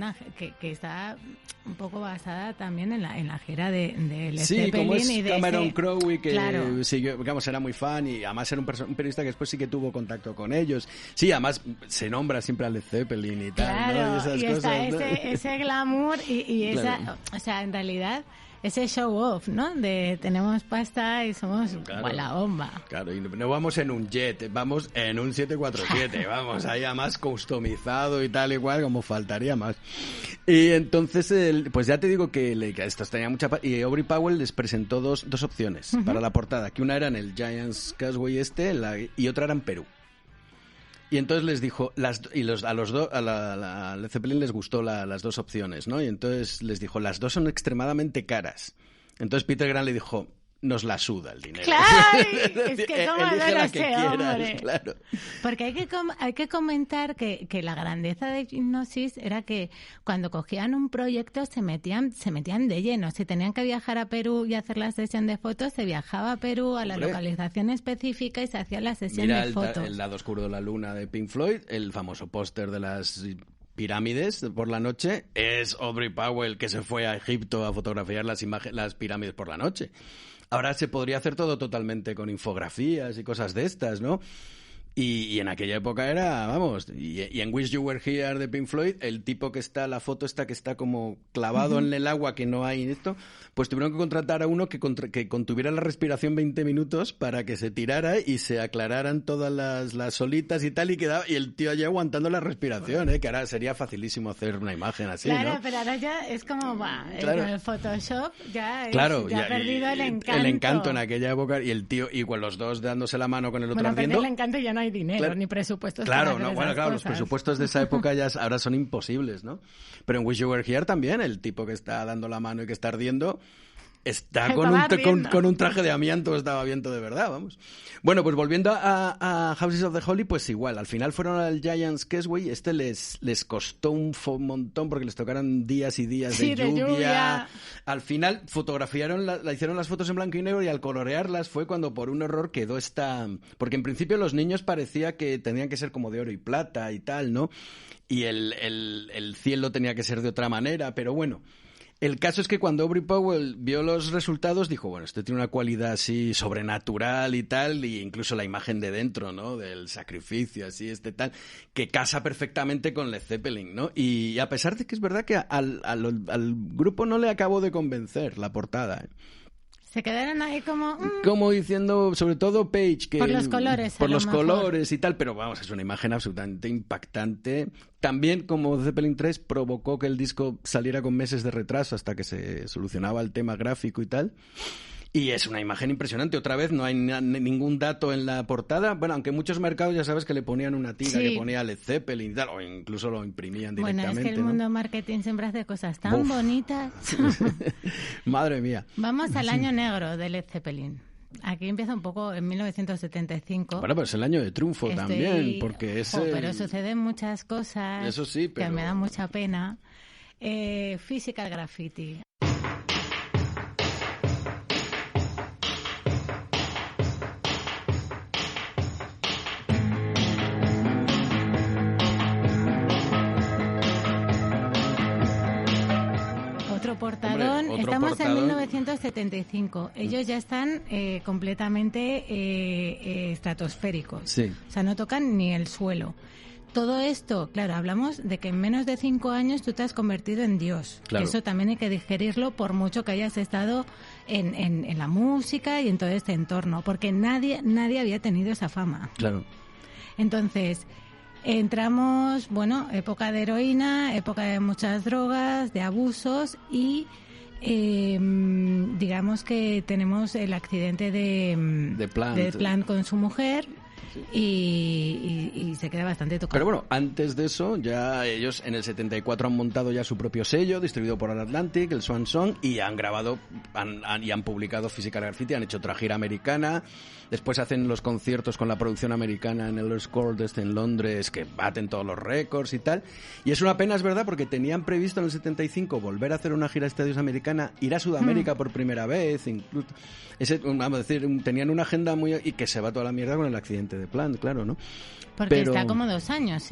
que está un poco basada también en la gira de Led Zeppelin. Sí, como es Cameron Crowe, que claro. siguió, digamos, era muy fan y además era un periodista que después sí que tuvo contacto con ellos. Sí, además se nombra siempre a Led Zeppelin y tal, claro, ¿no? Y esas cosas, está ese glamour y esa, claro. O sea, en realidad ese show off, ¿no? De tenemos pasta y somos la bomba. Claro, y no vamos en un jet, vamos en un 747, vamos ahí a más customizado y tal igual, como faltaría más. Y entonces, pues ya te digo que estos tenían mucha... Y Aubrey Powell les presentó dos opciones para la portada, que una era en el Giant's Causey y otra era en Perú. Y entonces les dijo, a la Led Zeppelin les gustó las dos opciones, ¿no? Y entonces les dijo, las dos son extremadamente caras. Entonces Peter Grant le dijo, nos la suda el dinero. ¡Claro! Es que cómo adoro la ese hombre. Claro. Porque hay que comentar que la grandeza de Hipnosis era que cuando cogían un proyecto se metían de lleno. Si tenían que viajar a Perú y hacer la sesión de fotos, se viajaba a Perú a la localización específica y se hacía la sesión de fotos. El lado oscuro de la luna de Pink Floyd, el famoso póster de las pirámides por la noche, es Aubrey Powell que se fue a Egipto a fotografiar las pirámides por la noche. Ahora se podría hacer todo totalmente con infografías y cosas de estas, ¿no? Y en aquella época era, vamos, y en Wish You Were Here de Pink Floyd, el tipo que está, la foto esta que está como clavado en el agua, que no hay esto, pues tuvieron que contratar a uno que contuviera la respiración 20 minutos para que se tirara y se aclararan todas las olitas y tal, y el tío allí aguantando la respiración, que ahora sería facilísimo hacer una imagen así, claro, ¿no? pero ahora ya es como, claro. Con el Photoshop ya, ya ha perdido el encanto. El encanto en aquella época, y el tío, y con los dos dándose la mano con el otro ardiendo. El encanto ya no hay dinero, ni presupuestos. Claro, los presupuestos de esa época ya ahora son imposibles, ¿no? Pero en Wish You Were Here también, el tipo que está dando la mano y que está ardiendo, está con un traje de amianto, estaba viento de verdad, vamos. Bueno, pues volviendo a Houses of the Holy, pues igual, al final fueron al Giant's Causeway, les costó un montón porque les tocaron días y días de lluvia. Al final fotografiaron, hicieron las fotos en blanco y negro, y al colorearlas fue cuando por un error quedó porque en principio los niños parecía que tenían que ser como de oro y plata y tal, ¿no? Y el cielo tenía que ser de otra manera, pero bueno. El caso es que cuando Aubrey Powell vio los resultados, dijo, bueno, esto tiene una cualidad así sobrenatural y tal, y incluso la imagen de dentro, ¿no? Del sacrificio, así, tal, que casa perfectamente con Led Zeppelin, ¿no? Y a pesar de que es verdad que al grupo no le acabó de convencer la portada, ¿eh? Se quedaron ahí como... Como diciendo, sobre todo Page, que... Por los colores. Por los colores y tal, pero vamos, es una imagen absolutamente impactante. También, como Zeppelin 3, provocó que el disco saliera con meses de retraso hasta que se solucionaba el tema gráfico y tal. Y es una imagen impresionante. Otra vez, no hay ningún dato en la portada. Bueno, aunque muchos mercados ya sabes que le ponían una tira que ponía Led Zeppelin y tal, o incluso lo imprimían directamente. Bueno, es que el mundo marketing siempre hace cosas tan bonitas. Madre mía. Vamos al año negro de Led Zeppelin. Aquí empieza un poco en 1975. Bueno, pero es el año de triunfo también, porque es... Pero suceden muchas cosas. Eso sí, pero... que me da mucha pena. Physical Graffiti. Portadón. Estamos en 1975. Ellos ya están completamente estratosféricos. Sí. O sea, no tocan ni el suelo. Todo esto, claro, hablamos de que en menos de 5 años tú te has convertido en Dios. Claro. Eso también hay que digerirlo por mucho que hayas estado en la música y en todo este entorno, porque nadie había tenido esa fama. Claro. Entonces... entramos, época de heroína, época de muchas drogas, de abusos y digamos que tenemos el accidente de Plant con su mujer. Y se queda bastante tocado. Pero bueno, antes de eso, ya ellos en el 74 han montado ya su propio sello, distribuido por Atlantic, el Swan Song, y han grabado y han publicado Physical Graffiti, han hecho otra gira americana, después hacen los conciertos con la producción americana en el Earls Court en Londres, que baten todos los récords y tal, y es una pena, es verdad, porque tenían previsto en el 75 volver a hacer una gira de estadios americana, ir a Sudamérica por primera vez, incluso, vamos a decir, tenían una agenda muy... y que se va toda la mierda con el accidente de Plant, claro, ¿no? Porque está como 2 años,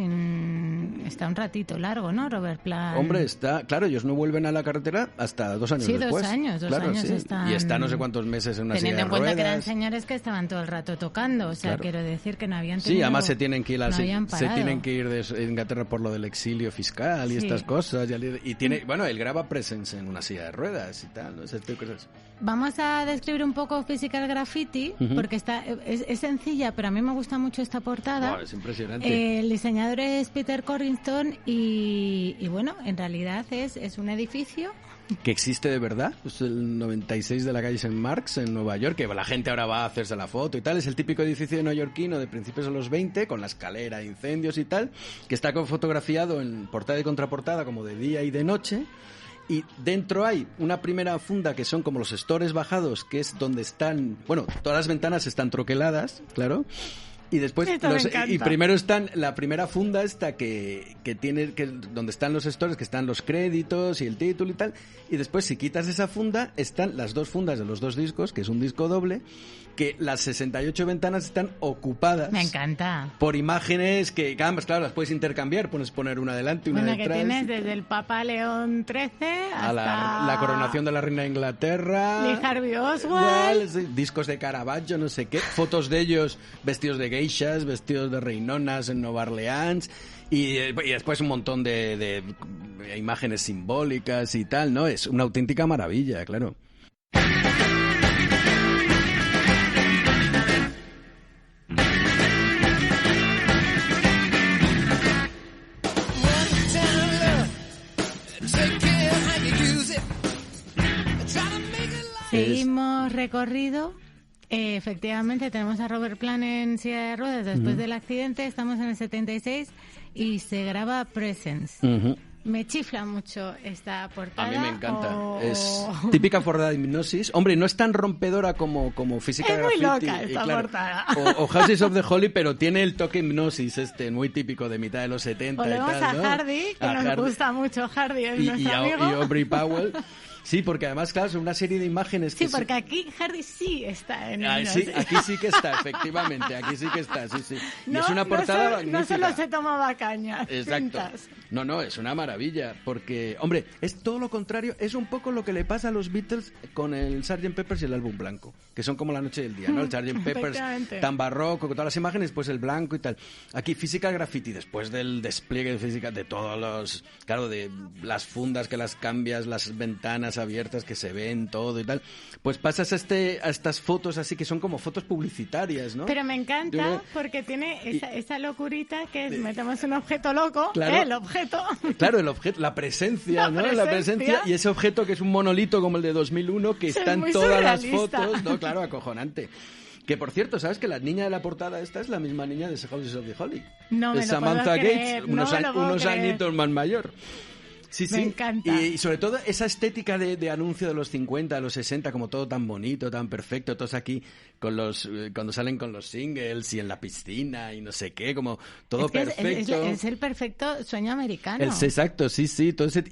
está un ratito largo, ¿no, Robert Plant? Hombre, claro, ellos no vuelven a la carretera hasta 2 años después. Sí, 2 años sí. Están... Y está no sé cuántos meses en una silla de ruedas. Teniendo en cuenta que eran señores que estaban todo el rato tocando, o sea, claro. Quiero decir que no habían tenido... Sí, además se tienen que ir de Inglaterra por lo del exilio fiscal y estas cosas. Y tiene, él graba Presence en una silla de ruedas y tal, ¿no? Ese tipo de cosas. Vamos a describir un poco Physical Graffiti, porque es sencilla, pero a mí me gusta mucho esta portada. Es impresionante. El diseñador es Peter Corrington y bueno, en realidad es un edificio que existe de verdad, es el 96 de la calle St. Mark's en Nueva York, que la gente ahora va a hacerse la foto y tal, es el típico edificio neoyorquino de principios de los 20, con la escalera, incendios y tal, que está fotografiado en portada y contraportada como de día y de noche, y dentro hay una primera funda que son como los stores bajados, que es donde están, todas las ventanas están troqueladas, claro, Y después, y primero están, la primera funda esta que tiene, donde están los stores, que están los créditos y el título y tal, y después si quitas esa funda, están las dos fundas de los dos discos, que es un disco doble, que las 68 ventanas están ocupadas. Me encanta. Por imágenes que, además, claro, las puedes intercambiar, puedes poner una delante, una detrás. Que tienes desde el Papa León XIII hasta... la coronación de la reina de Inglaterra. Lee Harvey Oswald. Discos de Caravaggio, no sé qué. Fotos de ellos vestidos de geishas, vestidos de reinonas en Nueva Orleans. Y después un montón de imágenes simbólicas y tal, ¿no? Es una auténtica maravilla, claro. Seguimos recorrido. Efectivamente, tenemos a Robert Plant en silla de ruedas después del accidente. Estamos en el 76 y se graba Presence. Me chifla mucho esta portada. A mí me encanta. Es típica portada de Hipnosis. Hombre, no es tan rompedora como Physical Graffiti. Es muy loca esta portada. O Houses of the Holy, pero tiene el toque Hipnosis muy típico de mitad de los 70 Volvemos y tal, ¿no? a Hardy, que nos gusta mucho Hardy, es nuestro amigo. Y Aubrey Powell. Sí, porque además, claro, son una serie de imágenes que... Sí, porque aquí Hardy sí está en el... Sí, aquí sí que está, efectivamente, aquí sí que está, sí. Y es una portada magnífica. No solo se tomaba cañas. Exacto. Pintas. No, es una maravilla, porque, hombre, es todo lo contrario, es un poco lo que le pasa a los Beatles con el Sgt. Peppers y el álbum blanco, que son como la noche y el día, ¿no? El Sgt. Peppers tan barroco, con todas las imágenes, pues el blanco y tal. Aquí Physical Graffiti, después del despliegue de física, de todos los... Claro, de las fundas que las cambias, las ventanas abiertas que se ven, todo y tal, pues pasas a estas fotos así que son como fotos publicitarias, ¿no? Pero me encanta porque tiene esa locurita que es, metemos un objeto loco, claro, el objeto. Claro, el objeto, la presencia, ¿no? La presencia y ese objeto que es un monolito como el de 2001 que está en todas las fotos, ¿no? Claro, acojonante. Que por cierto, ¿sabes que la niña de la portada esta es la misma niña de Houses of the Holy? No me es lo Samantha puedo Gates, creer, unos añitos más mayor. Sí, me encanta. Y sobre todo esa estética de anuncio de los 50, de los 60, como todo tan bonito, tan perfecto, todos aquí con cuando salen con los singles y en la piscina y no sé qué, como todo perfecto. Es el perfecto sueño americano. Exacto, sí, todo ese,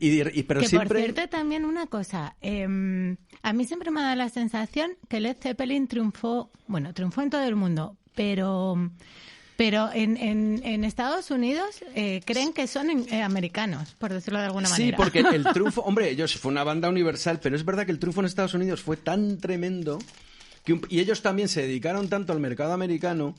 pero que siempre... por cierto también una cosa, a mí siempre me ha dado la sensación que Led Zeppelin triunfó en todo el mundo, pero en Estados Unidos creen que son americanos, por decirlo de alguna manera. Sí, porque el triunfo... Hombre, ellos fue una banda universal, pero es verdad que el triunfo en Estados Unidos fue tan tremendo y ellos también se dedicaron tanto al mercado americano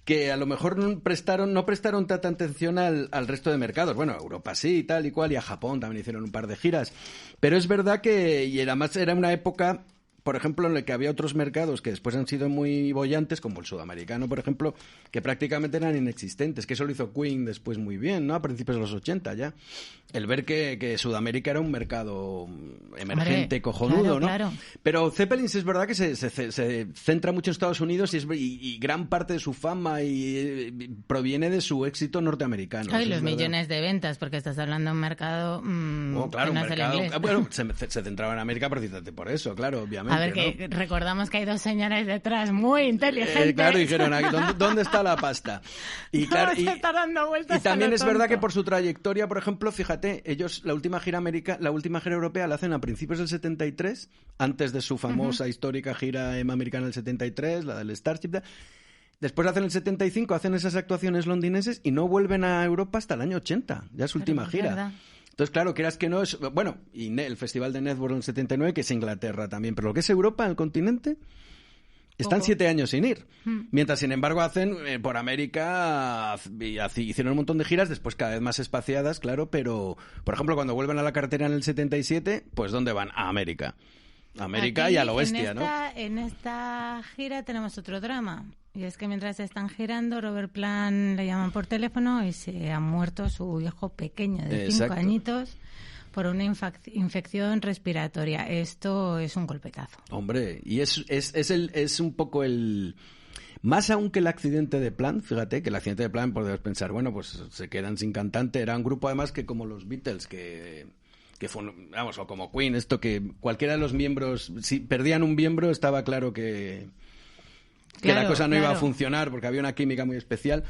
que a lo mejor no prestaron tanta atención al resto de mercados. Bueno, a Europa sí y tal y cual, y a Japón también hicieron un par de giras. Pero es verdad que... Y además era una época... Por ejemplo, en el que había otros mercados que después han sido muy bollantes, como el sudamericano, por ejemplo, que prácticamente eran inexistentes, que eso lo hizo Queen después muy bien, ¿no? A principios de los 80 ya. El ver que Sudamérica era un mercado emergente, cojonudo, ¿no? Claro. Pero Zeppelin es verdad que se centra mucho en Estados Unidos y gran parte de su fama proviene de su éxito norteamericano. Y los millones de ventas, porque estás hablando de un mercado claro, que no un mercado... Bueno, se centraba en América precisamente por eso, claro, obviamente. A ver, que recordamos que hay dos señores detrás muy inteligentes. Claro, dijeron, ¿dónde está la pasta? Y claro, está dando vueltas y también es verdad tonto. que por su trayectoria, por ejemplo, fíjate, ellos la última gira europea la hacen a principios del 73, antes de su famosa histórica gira americana del 73, la del Starship. Después hacen el 75, hacen esas actuaciones londinenses y no vuelven a Europa hasta el año 80, ya es su última gira. ¿Verdad? Entonces, claro, quieras que no es... Bueno, y el Festival de Network en el 79, que es Inglaterra también, pero lo que es Europa, el continente, están 7 años sin ir. Mientras, sin embargo, hacen por América, hicieron un montón de giras, después cada vez más espaciadas, claro, pero, por ejemplo, cuando vuelven a la carretera en el 77, pues ¿dónde van? A América. Aquí, y a lo bestia, ¿no? En esta gira tenemos otro drama. Y es que mientras están girando, Robert Plant le llaman por teléfono y se ha muerto su hijo pequeño de 5 añitos por una infección respiratoria. Esto es un golpetazo. Hombre, y es un poco el... Más aún que el accidente de Plant, fíjate, que el accidente de Plant podrías pensar, bueno, pues se quedan sin cantante. Era un grupo además que como los Beatles, que fue, vamos, o como Queen, esto que cualquiera de los miembros, si perdían un miembro, estaba claro que que la cosa no iba a funcionar porque había una química muy especial.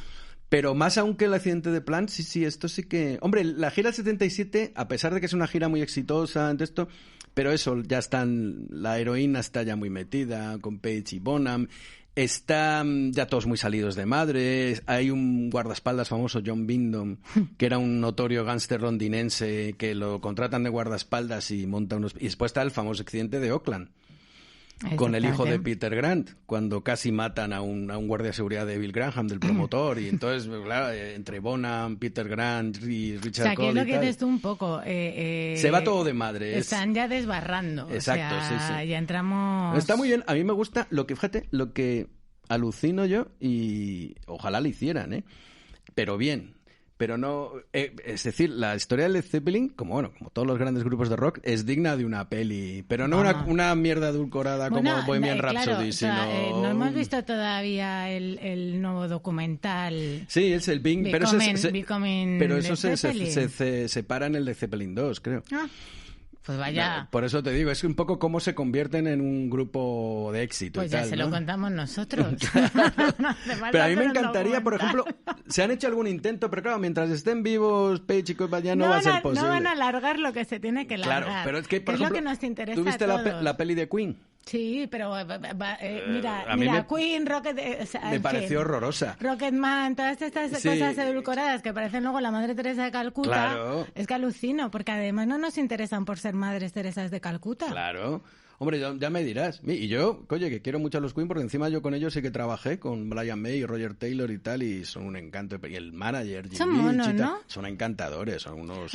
Pero más aún que el accidente de Plant, sí, esto sí que... Hombre, la gira 77, a pesar de que es una gira muy exitosa ante esto, pero eso, ya están... La heroína está ya muy metida con Page y Bonham. Están ya todos muy salidos de madre. Hay un guardaespaldas famoso, John Wyndham, que era un notorio gángster londinense que lo contratan de guardaespaldas y monta unos... Y después está el famoso accidente de Oakland. Con el hijo de Peter Grant, cuando casi matan a un guardia de seguridad de Bill Graham, del promotor, y entonces, claro, entre Bonham, Peter Grant y Richard Cole. O sea, que es lo que dices tú un poco. Se va todo de madre. Están ya desbarrando. Exacto, o sea, sí. Ya entramos... Está muy bien, a mí me gusta lo que alucino yo, y ojalá lo hicieran, pero bien. Pero no... es decir, la historia de Led Zeppelin, como todos los grandes grupos de rock, es digna de una peli. Pero no una mierda edulcorada como Bohemian Rhapsody, sino... no hemos visto todavía el nuevo documental. Sí, es el Bing... Pero eso se separa en el de Zeppelin 2, creo. Pues vaya. Por eso te digo, es un poco cómo se convierten en un grupo de éxito. Pues y tal, ya se lo contamos nosotros. Pero a mí me encantaría, por ejemplo, se han hecho algún intento, pero claro, mientras estén vivos Page y Cole ya no va a ser posible. No van a alargar lo que se tiene que largar. Claro, pero es que, por ejemplo, es lo que nos interesa ¿tú viste a todos? la peli de Queen? Sí, pero mira, Queen, Rocket... me pareció horrorosa. Rocketman, todas estas cosas edulcoradas que parecen luego la Madre Teresa de Calcuta. Claro. Es que alucino, porque además no nos interesan por ser Madres Teresas de Calcuta. Claro. Hombre, ya me dirás. Y yo, oye, que quiero mucho a los Queen porque encima yo con ellos sí que trabajé, con Brian May y Roger Taylor y tal, y son un encanto. Y el manager, Jim son monos, ¿no? Son encantadores, son unos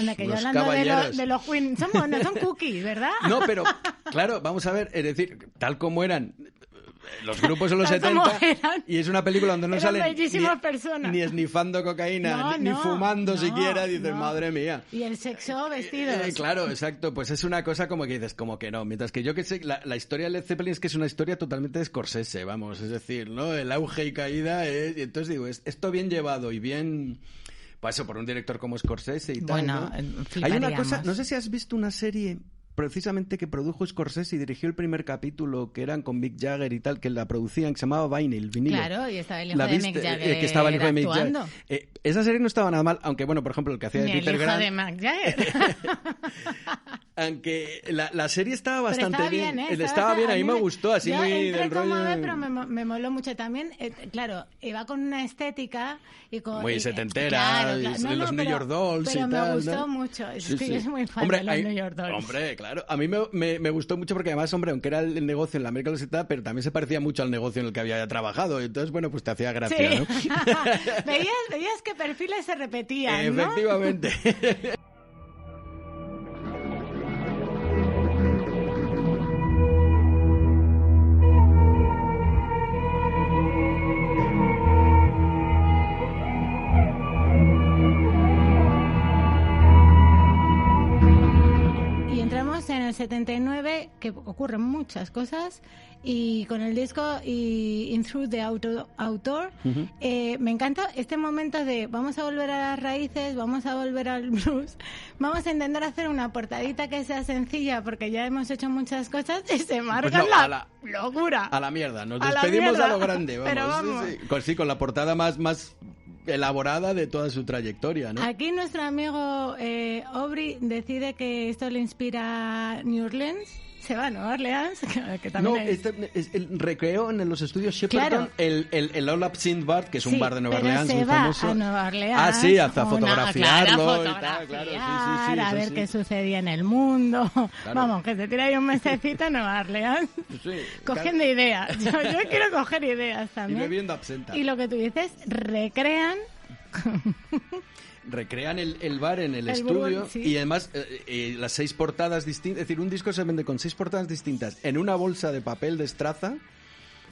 caballeros. De los Queen, son monos, son cookies, ¿verdad? No, pero, claro, vamos a ver, es decir, tal como eran los grupos en los 70, y es una película donde no salen ni esnifando cocaína, ni fumando siquiera, dices, madre mía. Y el sexo vestidos. Claro, exacto, pues es una cosa como que dices, como que no, mientras que yo que sé, la historia de Led Zeppelin es que es una historia totalmente de Scorsese, vamos, es decir, ¿no? El auge y caída, y entonces digo, esto bien llevado y bien... Pues eso, por un director como Scorsese y tal, ¿no? Hay una cosa, no sé si has visto una serie... precisamente que produjo Scorsese y dirigió el primer capítulo, que eran con Mick Jagger y tal, que la producían, que se llamaba Vinyl, vinilo. Claro, y estaba el hijo de Mick Jagger que estaba el hijo de Mick actuando. Jagger. Esa serie no estaba nada mal, aunque bueno, por ejemplo, el que hacía de Peter Grant... el hijo de Mick Jagger. Aunque la serie estaba bastante bien. Estaba bien, a mí me gustó, así yo muy del rollo... pero me moló mucho también. Claro, iba con una estética y con... Muy setentera, los New York Dolls y tal. Pero me gustó mucho, es que yo soy muy fan de los New York Dolls. Hombre, claro, a mí me gustó mucho porque además, hombre, aunque era el negocio en la América de los 70, pero también se parecía mucho al negocio en el que había trabajado, entonces, bueno, pues te hacía gracia, sí. ¿no? veías que perfiles se repetían, ¿no? Efectivamente. En el 79, que ocurren muchas cosas, y con el disco y In Through the Outdoor, me encanta este momento de vamos a volver a las raíces, vamos a volver al blues, vamos a intentar hacer una portadita que sea sencilla porque ya hemos hecho muchas cosas y se marca la locura. A la mierda, nos despedimos a lo grande, vamos. Pero vamos. Sí, con la portada más elaborada de toda su trayectoria, ¿no? Aquí nuestro amigo Aubrey decide que esto le inspira New Orleans. Se va a Nueva Orleans, que también recreó en los estudios Shepperton, claro, el All Up Sindbad, que es un bar de Nueva Orleans muy famoso. Se va a Nueva Orleans. Ah, sí, a fotografiarlo y tal, claro, sí, a ver qué sucedía en el mundo. Claro. Vamos, que se tira ahí un mesecito a Nueva Orleans, cogiendo ideas. Yo quiero coger ideas también. Y bebiendo absenta. Y lo que tú dices, recrean el bar en el estudio, sí. Y además las 6 portadas distintas, es decir, un disco se vende con 6 portadas distintas en una bolsa de papel de estraza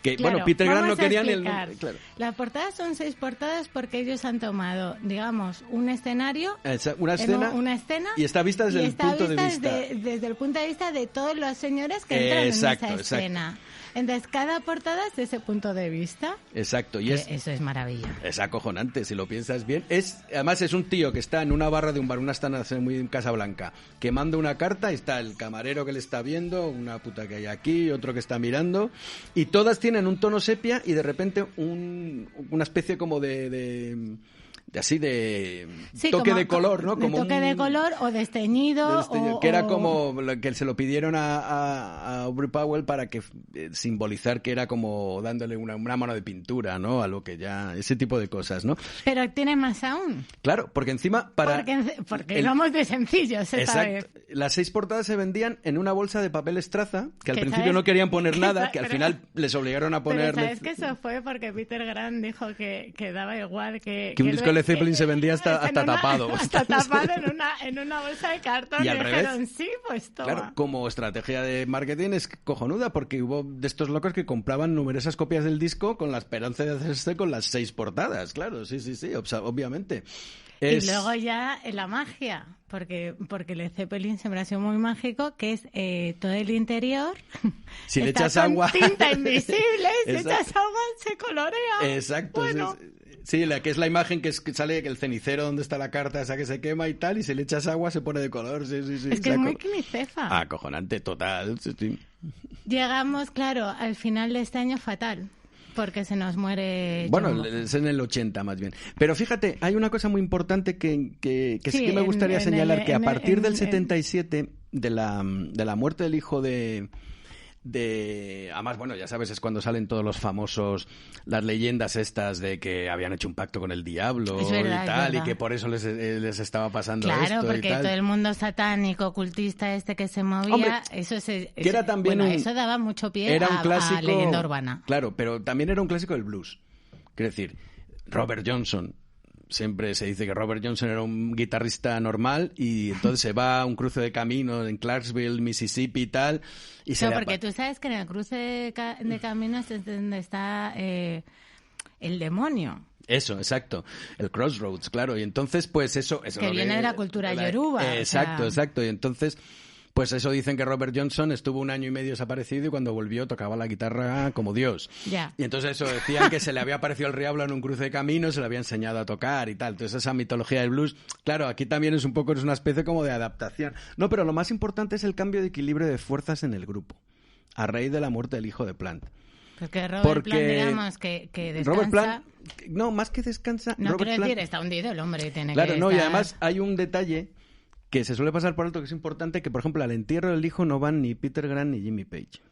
que, claro, bueno, Peter Grant no quería ni el... Claro. Las portadas son 6 portadas porque ellos han tomado, digamos, un escenario, una escena y está vista desde el punto de vista desde el punto de vista de todos los señores que entran en esa escena. Entonces, cada portada es de ese punto de vista. Exacto. Y eso es maravilla. Es acojonante, si lo piensas bien. Además, es un tío que está en una barra de un bar, una estancia muy en Casablanca, que manda una carta y está el camarero que le está viendo, una puta que hay aquí, otro que está mirando, y todas tienen un tono sepia y de repente una especie como de toque de color, ¿no? Como toque de color o desteñido. Que era como que se lo pidieron a Aubrey Powell para que simbolizar que era como dándole una mano de pintura, ¿no? A lo que ya... Ese tipo de cosas, ¿no? Pero tiene más aún. Claro, porque encima Porque vamos de sencillos esta vez. Las 6 portadas se vendían en una bolsa de papel estraza, que al principio no querían poner nada, que al final les obligaron a poner... Pero ¿sabes que eso fue porque Peter Grant dijo que daba igual que un disco de Zeppelin se vendía hasta tapado. Hasta tapado en una bolsa de cartón. Y al revés, dijeron, sí, pues toma. Claro, como estrategia de marketing es cojonuda, porque hubo de estos locos que compraban numerosas copias del disco con la esperanza de hacerse con las 6 portadas. Claro, sí, obviamente. Y luego ya la magia, porque el Zeppelin siempre ha sido muy mágico, que es todo el interior. Si le echas agua... tinta invisible, si le echas agua se colorea. Exacto. Bueno. Sí, que es la imagen que sale el cenicero donde está la carta esa que se quema y tal, y si le echas agua se pone de color. Sí. Es que es muy quimicefa. Acojonante, total. Sí. Llegamos, claro, al final de este año fatal. Porque se nos muere... Bueno, es en el 80 más bien. Pero fíjate, hay una cosa muy importante que sí que me gustaría señalar, que a partir del 77, de la muerte del hijo de... Además, bueno, ya sabes, es cuando salen todos los famosos, las leyendas estas de que habían hecho un pacto con el diablo y tal, y que por eso les estaba pasando esto y tal. Claro, porque todo el mundo satánico, ocultista que se movía, hombre, era también eso daba mucho pie era un clásico, a leyenda urbana. Claro, pero también era un clásico del blues. Quiero decir, Robert Johnson. Siempre se dice que Robert Johnson era un guitarrista normal y entonces se va a un cruce de caminos en Clarksville, Mississippi y tal. Porque tú sabes que en el cruce de caminos es donde está el demonio. Eso, exacto. El Crossroads, claro. Y entonces, pues eso que viene de la cultura yoruba. Exacto. Y entonces... Pues eso dicen que Robert Johnson estuvo 1 año y medio desaparecido y cuando volvió tocaba la guitarra como Dios. Ya. Y entonces eso decían que se le había aparecido el diablo en un cruce de caminos, se le había enseñado a tocar y tal. Entonces esa mitología del blues, claro, aquí también es una especie como de adaptación. No, pero lo más importante es el cambio de equilibrio de fuerzas en el grupo, a raíz de la muerte del hijo de Plant. Porque Robert Plant, digamos, que descansa... Robert Plant, no, más que descansa... No, Robert quiero decir, está hundido el hombre. Claro, no, y además hay un detalle... que se suele pasar por alto, que es importante, que por ejemplo al entierro del hijo no van ni Peter Grant ni Jimmy Page.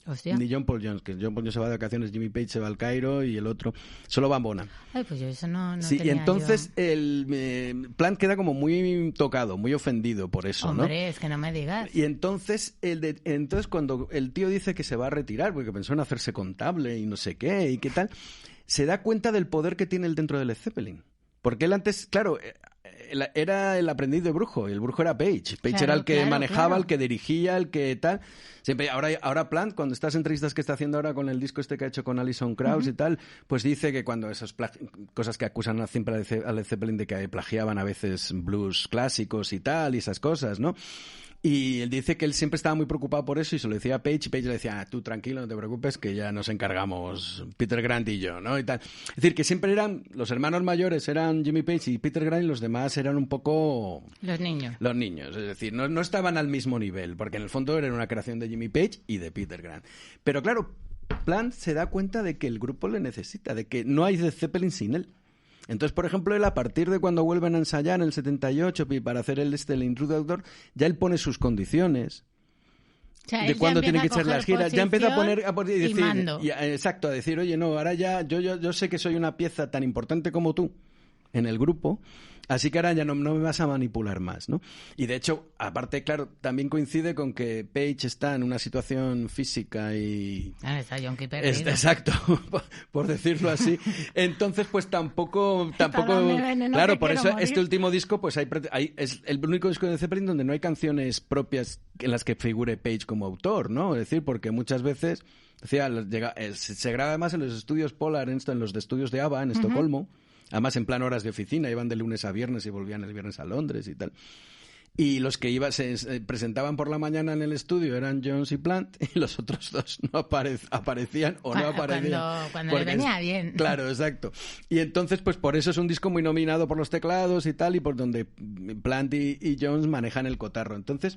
Hostia. Ni John Paul Jones, que John Paul Jones se va de vacaciones, Jimmy Page se va al Cairo y el otro solo va a Bonham. Ay, pues yo eso no sí, tenía y entonces yo. el Plant queda como muy tocado, muy ofendido por eso, Hombre, ¿no? es que no me digas. Y entonces cuando el tío dice que se va a retirar porque pensó en hacerse contable y no sé qué y qué tal, se da cuenta del poder que tiene él dentro del Led Zeppelin. Porque él antes, claro, era el aprendiz de brujo, y el brujo era Page. Page era el que manejaba, el que dirigía, el que tal. Siempre, ahora Plant, cuando estas entrevistas que está haciendo ahora con el disco este que ha hecho con Alison Krauss y tal, pues dice que cuando esas cosas que acusan siempre a Led Zeppelin de que plagiaban a veces blues clásicos y tal, y esas cosas, ¿no? Y él dice que él siempre estaba muy preocupado por eso y se lo decía a Page, y Page le decía, tú tranquilo, no te preocupes, que ya nos encargamos Peter Grant y yo, ¿no? Y tal. Es decir, que siempre los hermanos mayores eran Jimmy Page y Peter Grant, y los demás eran un poco... Los niños. Los niños, es decir, no estaban al mismo nivel, porque en el fondo era una creación de Jimmy Page y de Peter Grant. Pero claro, Plant se da cuenta de que el grupo le necesita, de que no hay Led Zeppelin sin él. Entonces, por ejemplo, él a partir de cuando vuelven a ensayar en el 78 para hacer el Intruder Outdoor, ya él pone sus condiciones. O sea, de cuándo tiene que echar las giras, ya empieza a decir, mando. Exacto, a decir, oye, no, ahora ya yo sé que soy una pieza tan importante como tú en el grupo, así que ahora ya no me vas a manipular más, ¿no? Y de hecho, aparte, claro, también coincide con que Page está en una situación física y... está Yonki perdido. Exacto, por decirlo así. Entonces, pues tampoco claro, por eso morir. Este último disco, pues es el único disco de Zeppelin donde no hay canciones propias en las que figure Page como autor, ¿no? Es decir, porque muchas veces, se graba además en los estudios Polar, en los estudios de ABBA, en Estocolmo. Además, en plan horas de oficina, iban de lunes a viernes y volvían el viernes a Londres y tal. Y los que se presentaban por la mañana en el estudio eran Jones y Plant, y los otros dos no aparecían o no aparecían. Cuando le venía bien. Claro, exacto. Y entonces, pues por eso es un disco muy nominado por los teclados y tal, y por donde Plant y Jones manejan el cotarro. Entonces,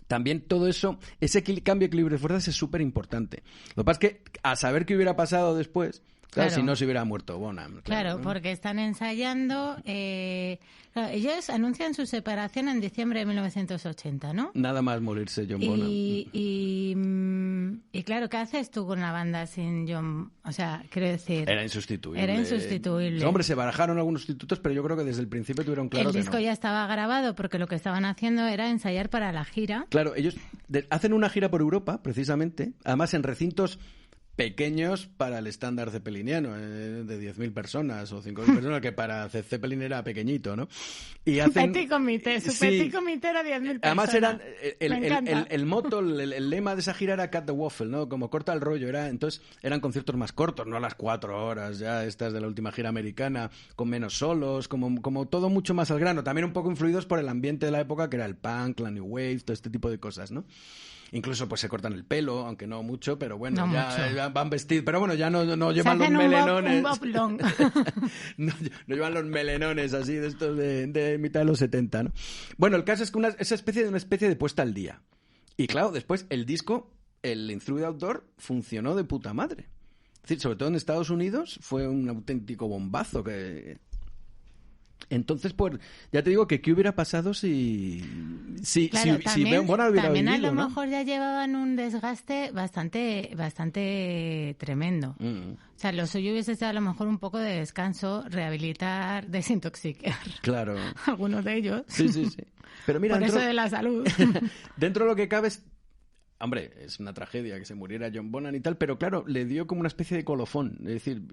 también todo eso, ese cambio de equilibrio de fuerzas es súper importante. Lo que pasa es que a saber qué hubiera pasado después... Claro, si no se hubiera muerto Bonham. Claro, ¿no? Porque están ensayando... ellos anuncian su separación en diciembre de 1980, ¿no? Nada más morirse John Bonham. Y claro, ¿qué haces tú con la banda sin John? O sea, quiero decir... Era insustituible. Era insustituible. Hombre, se barajaron algunos sustitutos, pero yo creo que desde el principio tuvieron claro que el disco ya estaba grabado porque lo que estaban haciendo era ensayar para la gira. Claro, ellos hacen una gira por Europa, precisamente, además en recintos... pequeños para el estándar zeppeliniano, de 10.000 personas o 5.000 personas, que para Zeppelin era pequeñito, ¿no? Y hacen... Petit comité, su petit comité era 10.000 personas. Además eran... El moto, el lema de esa gira era Cut the Waffle, ¿no? Como corta el rollo. Entonces eran conciertos más cortos, no las 4 horas ya estas de la última gira americana, con menos solos, como todo mucho más al grano. También un poco influidos por el ambiente de la época, que era el punk, la new wave, todo este tipo de cosas, ¿no? Incluso pues se cortan el pelo, aunque no mucho, pero bueno, no ya van vestidos. Pero bueno, ya no llevan los melenones. no llevan los melenones así de estos de mitad de los 70, ¿no? Bueno, el caso es que una especie de puesta al día. Y claro, después el disco, el In Through the Outdoor, funcionó de puta madre. Es decir, sobre todo en Estados Unidos fue un auténtico bombazo que... Entonces, pues, ya te digo que qué hubiera pasado si Bonham hubiera también vivido, a lo ¿no? mejor ya llevaban un desgaste bastante tremendo. O sea, lo suyo hubiese sido a lo mejor un poco de descanso, rehabilitar, desintoxicar. Claro. Algunos de ellos. Sí. Pero mira, por eso de la salud. Dentro de lo que cabe hombre, es una tragedia que se muriera John Bonham y tal, pero claro, le dio como una especie de colofón. Es decir,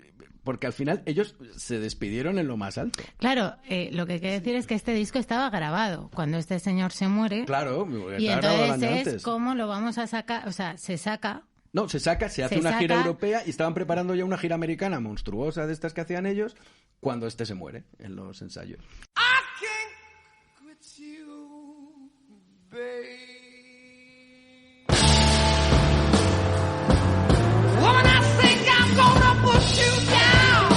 porque al final ellos se despidieron en lo más alto. Claro, lo que quiere decir es que este disco estaba grabado cuando este señor se muere. Claro, y entonces es cómo lo vamos a sacar, o sea, se saca... No, se hace una gira europea y estaban preparando ya una gira americana monstruosa de estas que hacían ellos cuando este se muere en los ensayos. I can't quit you, babe. Woman, I think I'm gonna put you down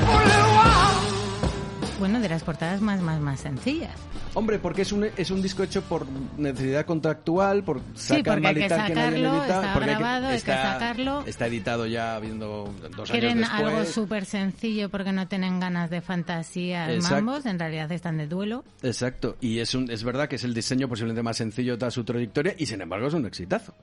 for a little while. Bueno, de las portadas más sencillas. Hombre, porque es un disco hecho por necesidad contractual, por sacar porque hay que sacarlo, está grabado, hay que sacarlo. Está editado ya habiendo 2 años después. Quieren algo súper sencillo porque no tienen ganas de fantasía mambos, en realidad están de duelo. Exacto, y es verdad que es el diseño posiblemente más sencillo de toda su trayectoria y sin embargo es un exitazo.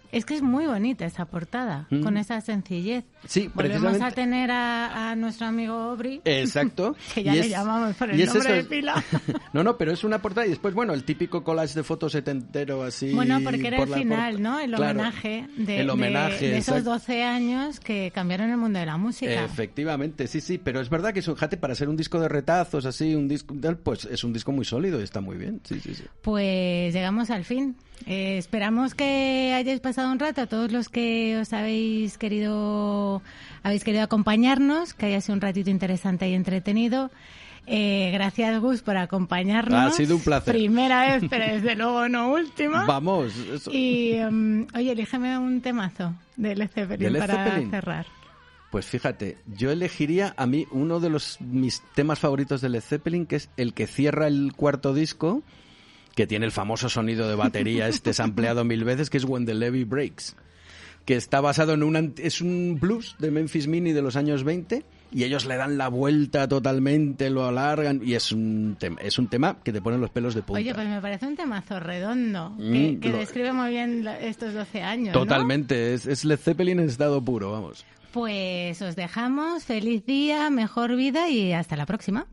Es que es muy bonita esa portada, con esa sencillez. Sí, volvemos a tener a nuestro amigo Aubrey. Exacto. Que ya le llamamos por el nombre de pila. No, pero es una portada y después, bueno, el típico collage de fotos setentero así. Bueno, porque era el final, ¿no? El homenaje, de esos 12 años que cambiaron el mundo de la música. Efectivamente, sí, pero es verdad que fíjate, para ser un disco de retazos así, un disco, pues es un disco muy sólido y está muy bien. Sí. Pues llegamos al fin. Esperamos que hayáis pasado un rato, a todos los que os habéis querido acompañarnos, que haya sido un ratito interesante y entretenido. Gracias, Gus, por acompañarnos. Ha sido un placer. Primera vez, pero desde luego no última. Vamos. Eso. Y, oye, elígeme un temazo de Led Zeppelin para cerrar. Pues fíjate, yo elegiría a mí uno de mis temas favoritos de Led Zeppelin, que es el que cierra el 4º disco, que tiene el famoso sonido de batería sampleado 1000 veces, que es When the Levee Breaks, que está basado es un blues de Memphis Minnie de los años 20, y ellos le dan la vuelta totalmente, lo alargan, y es un tema que te pone los pelos de punta. Oye, pues me parece un temazo redondo, que describe muy bien estos 12 años, totalmente, ¿no? Es Led Zeppelin en estado puro, vamos. Pues os dejamos, feliz día, mejor vida y hasta la próxima.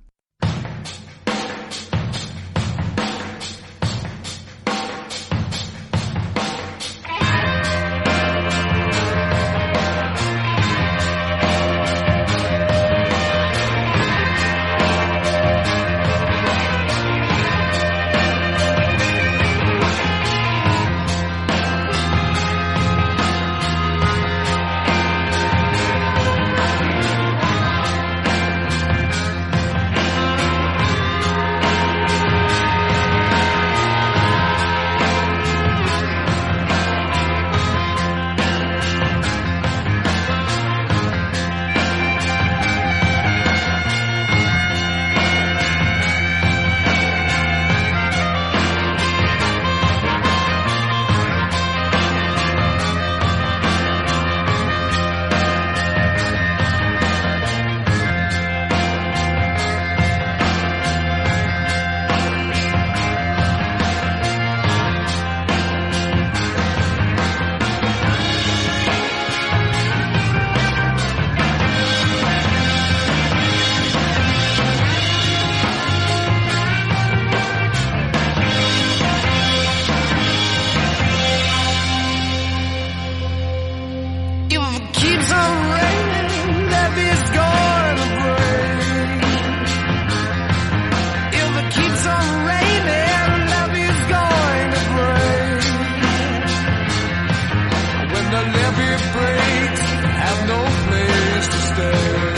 the levee breaks, have no place to stay.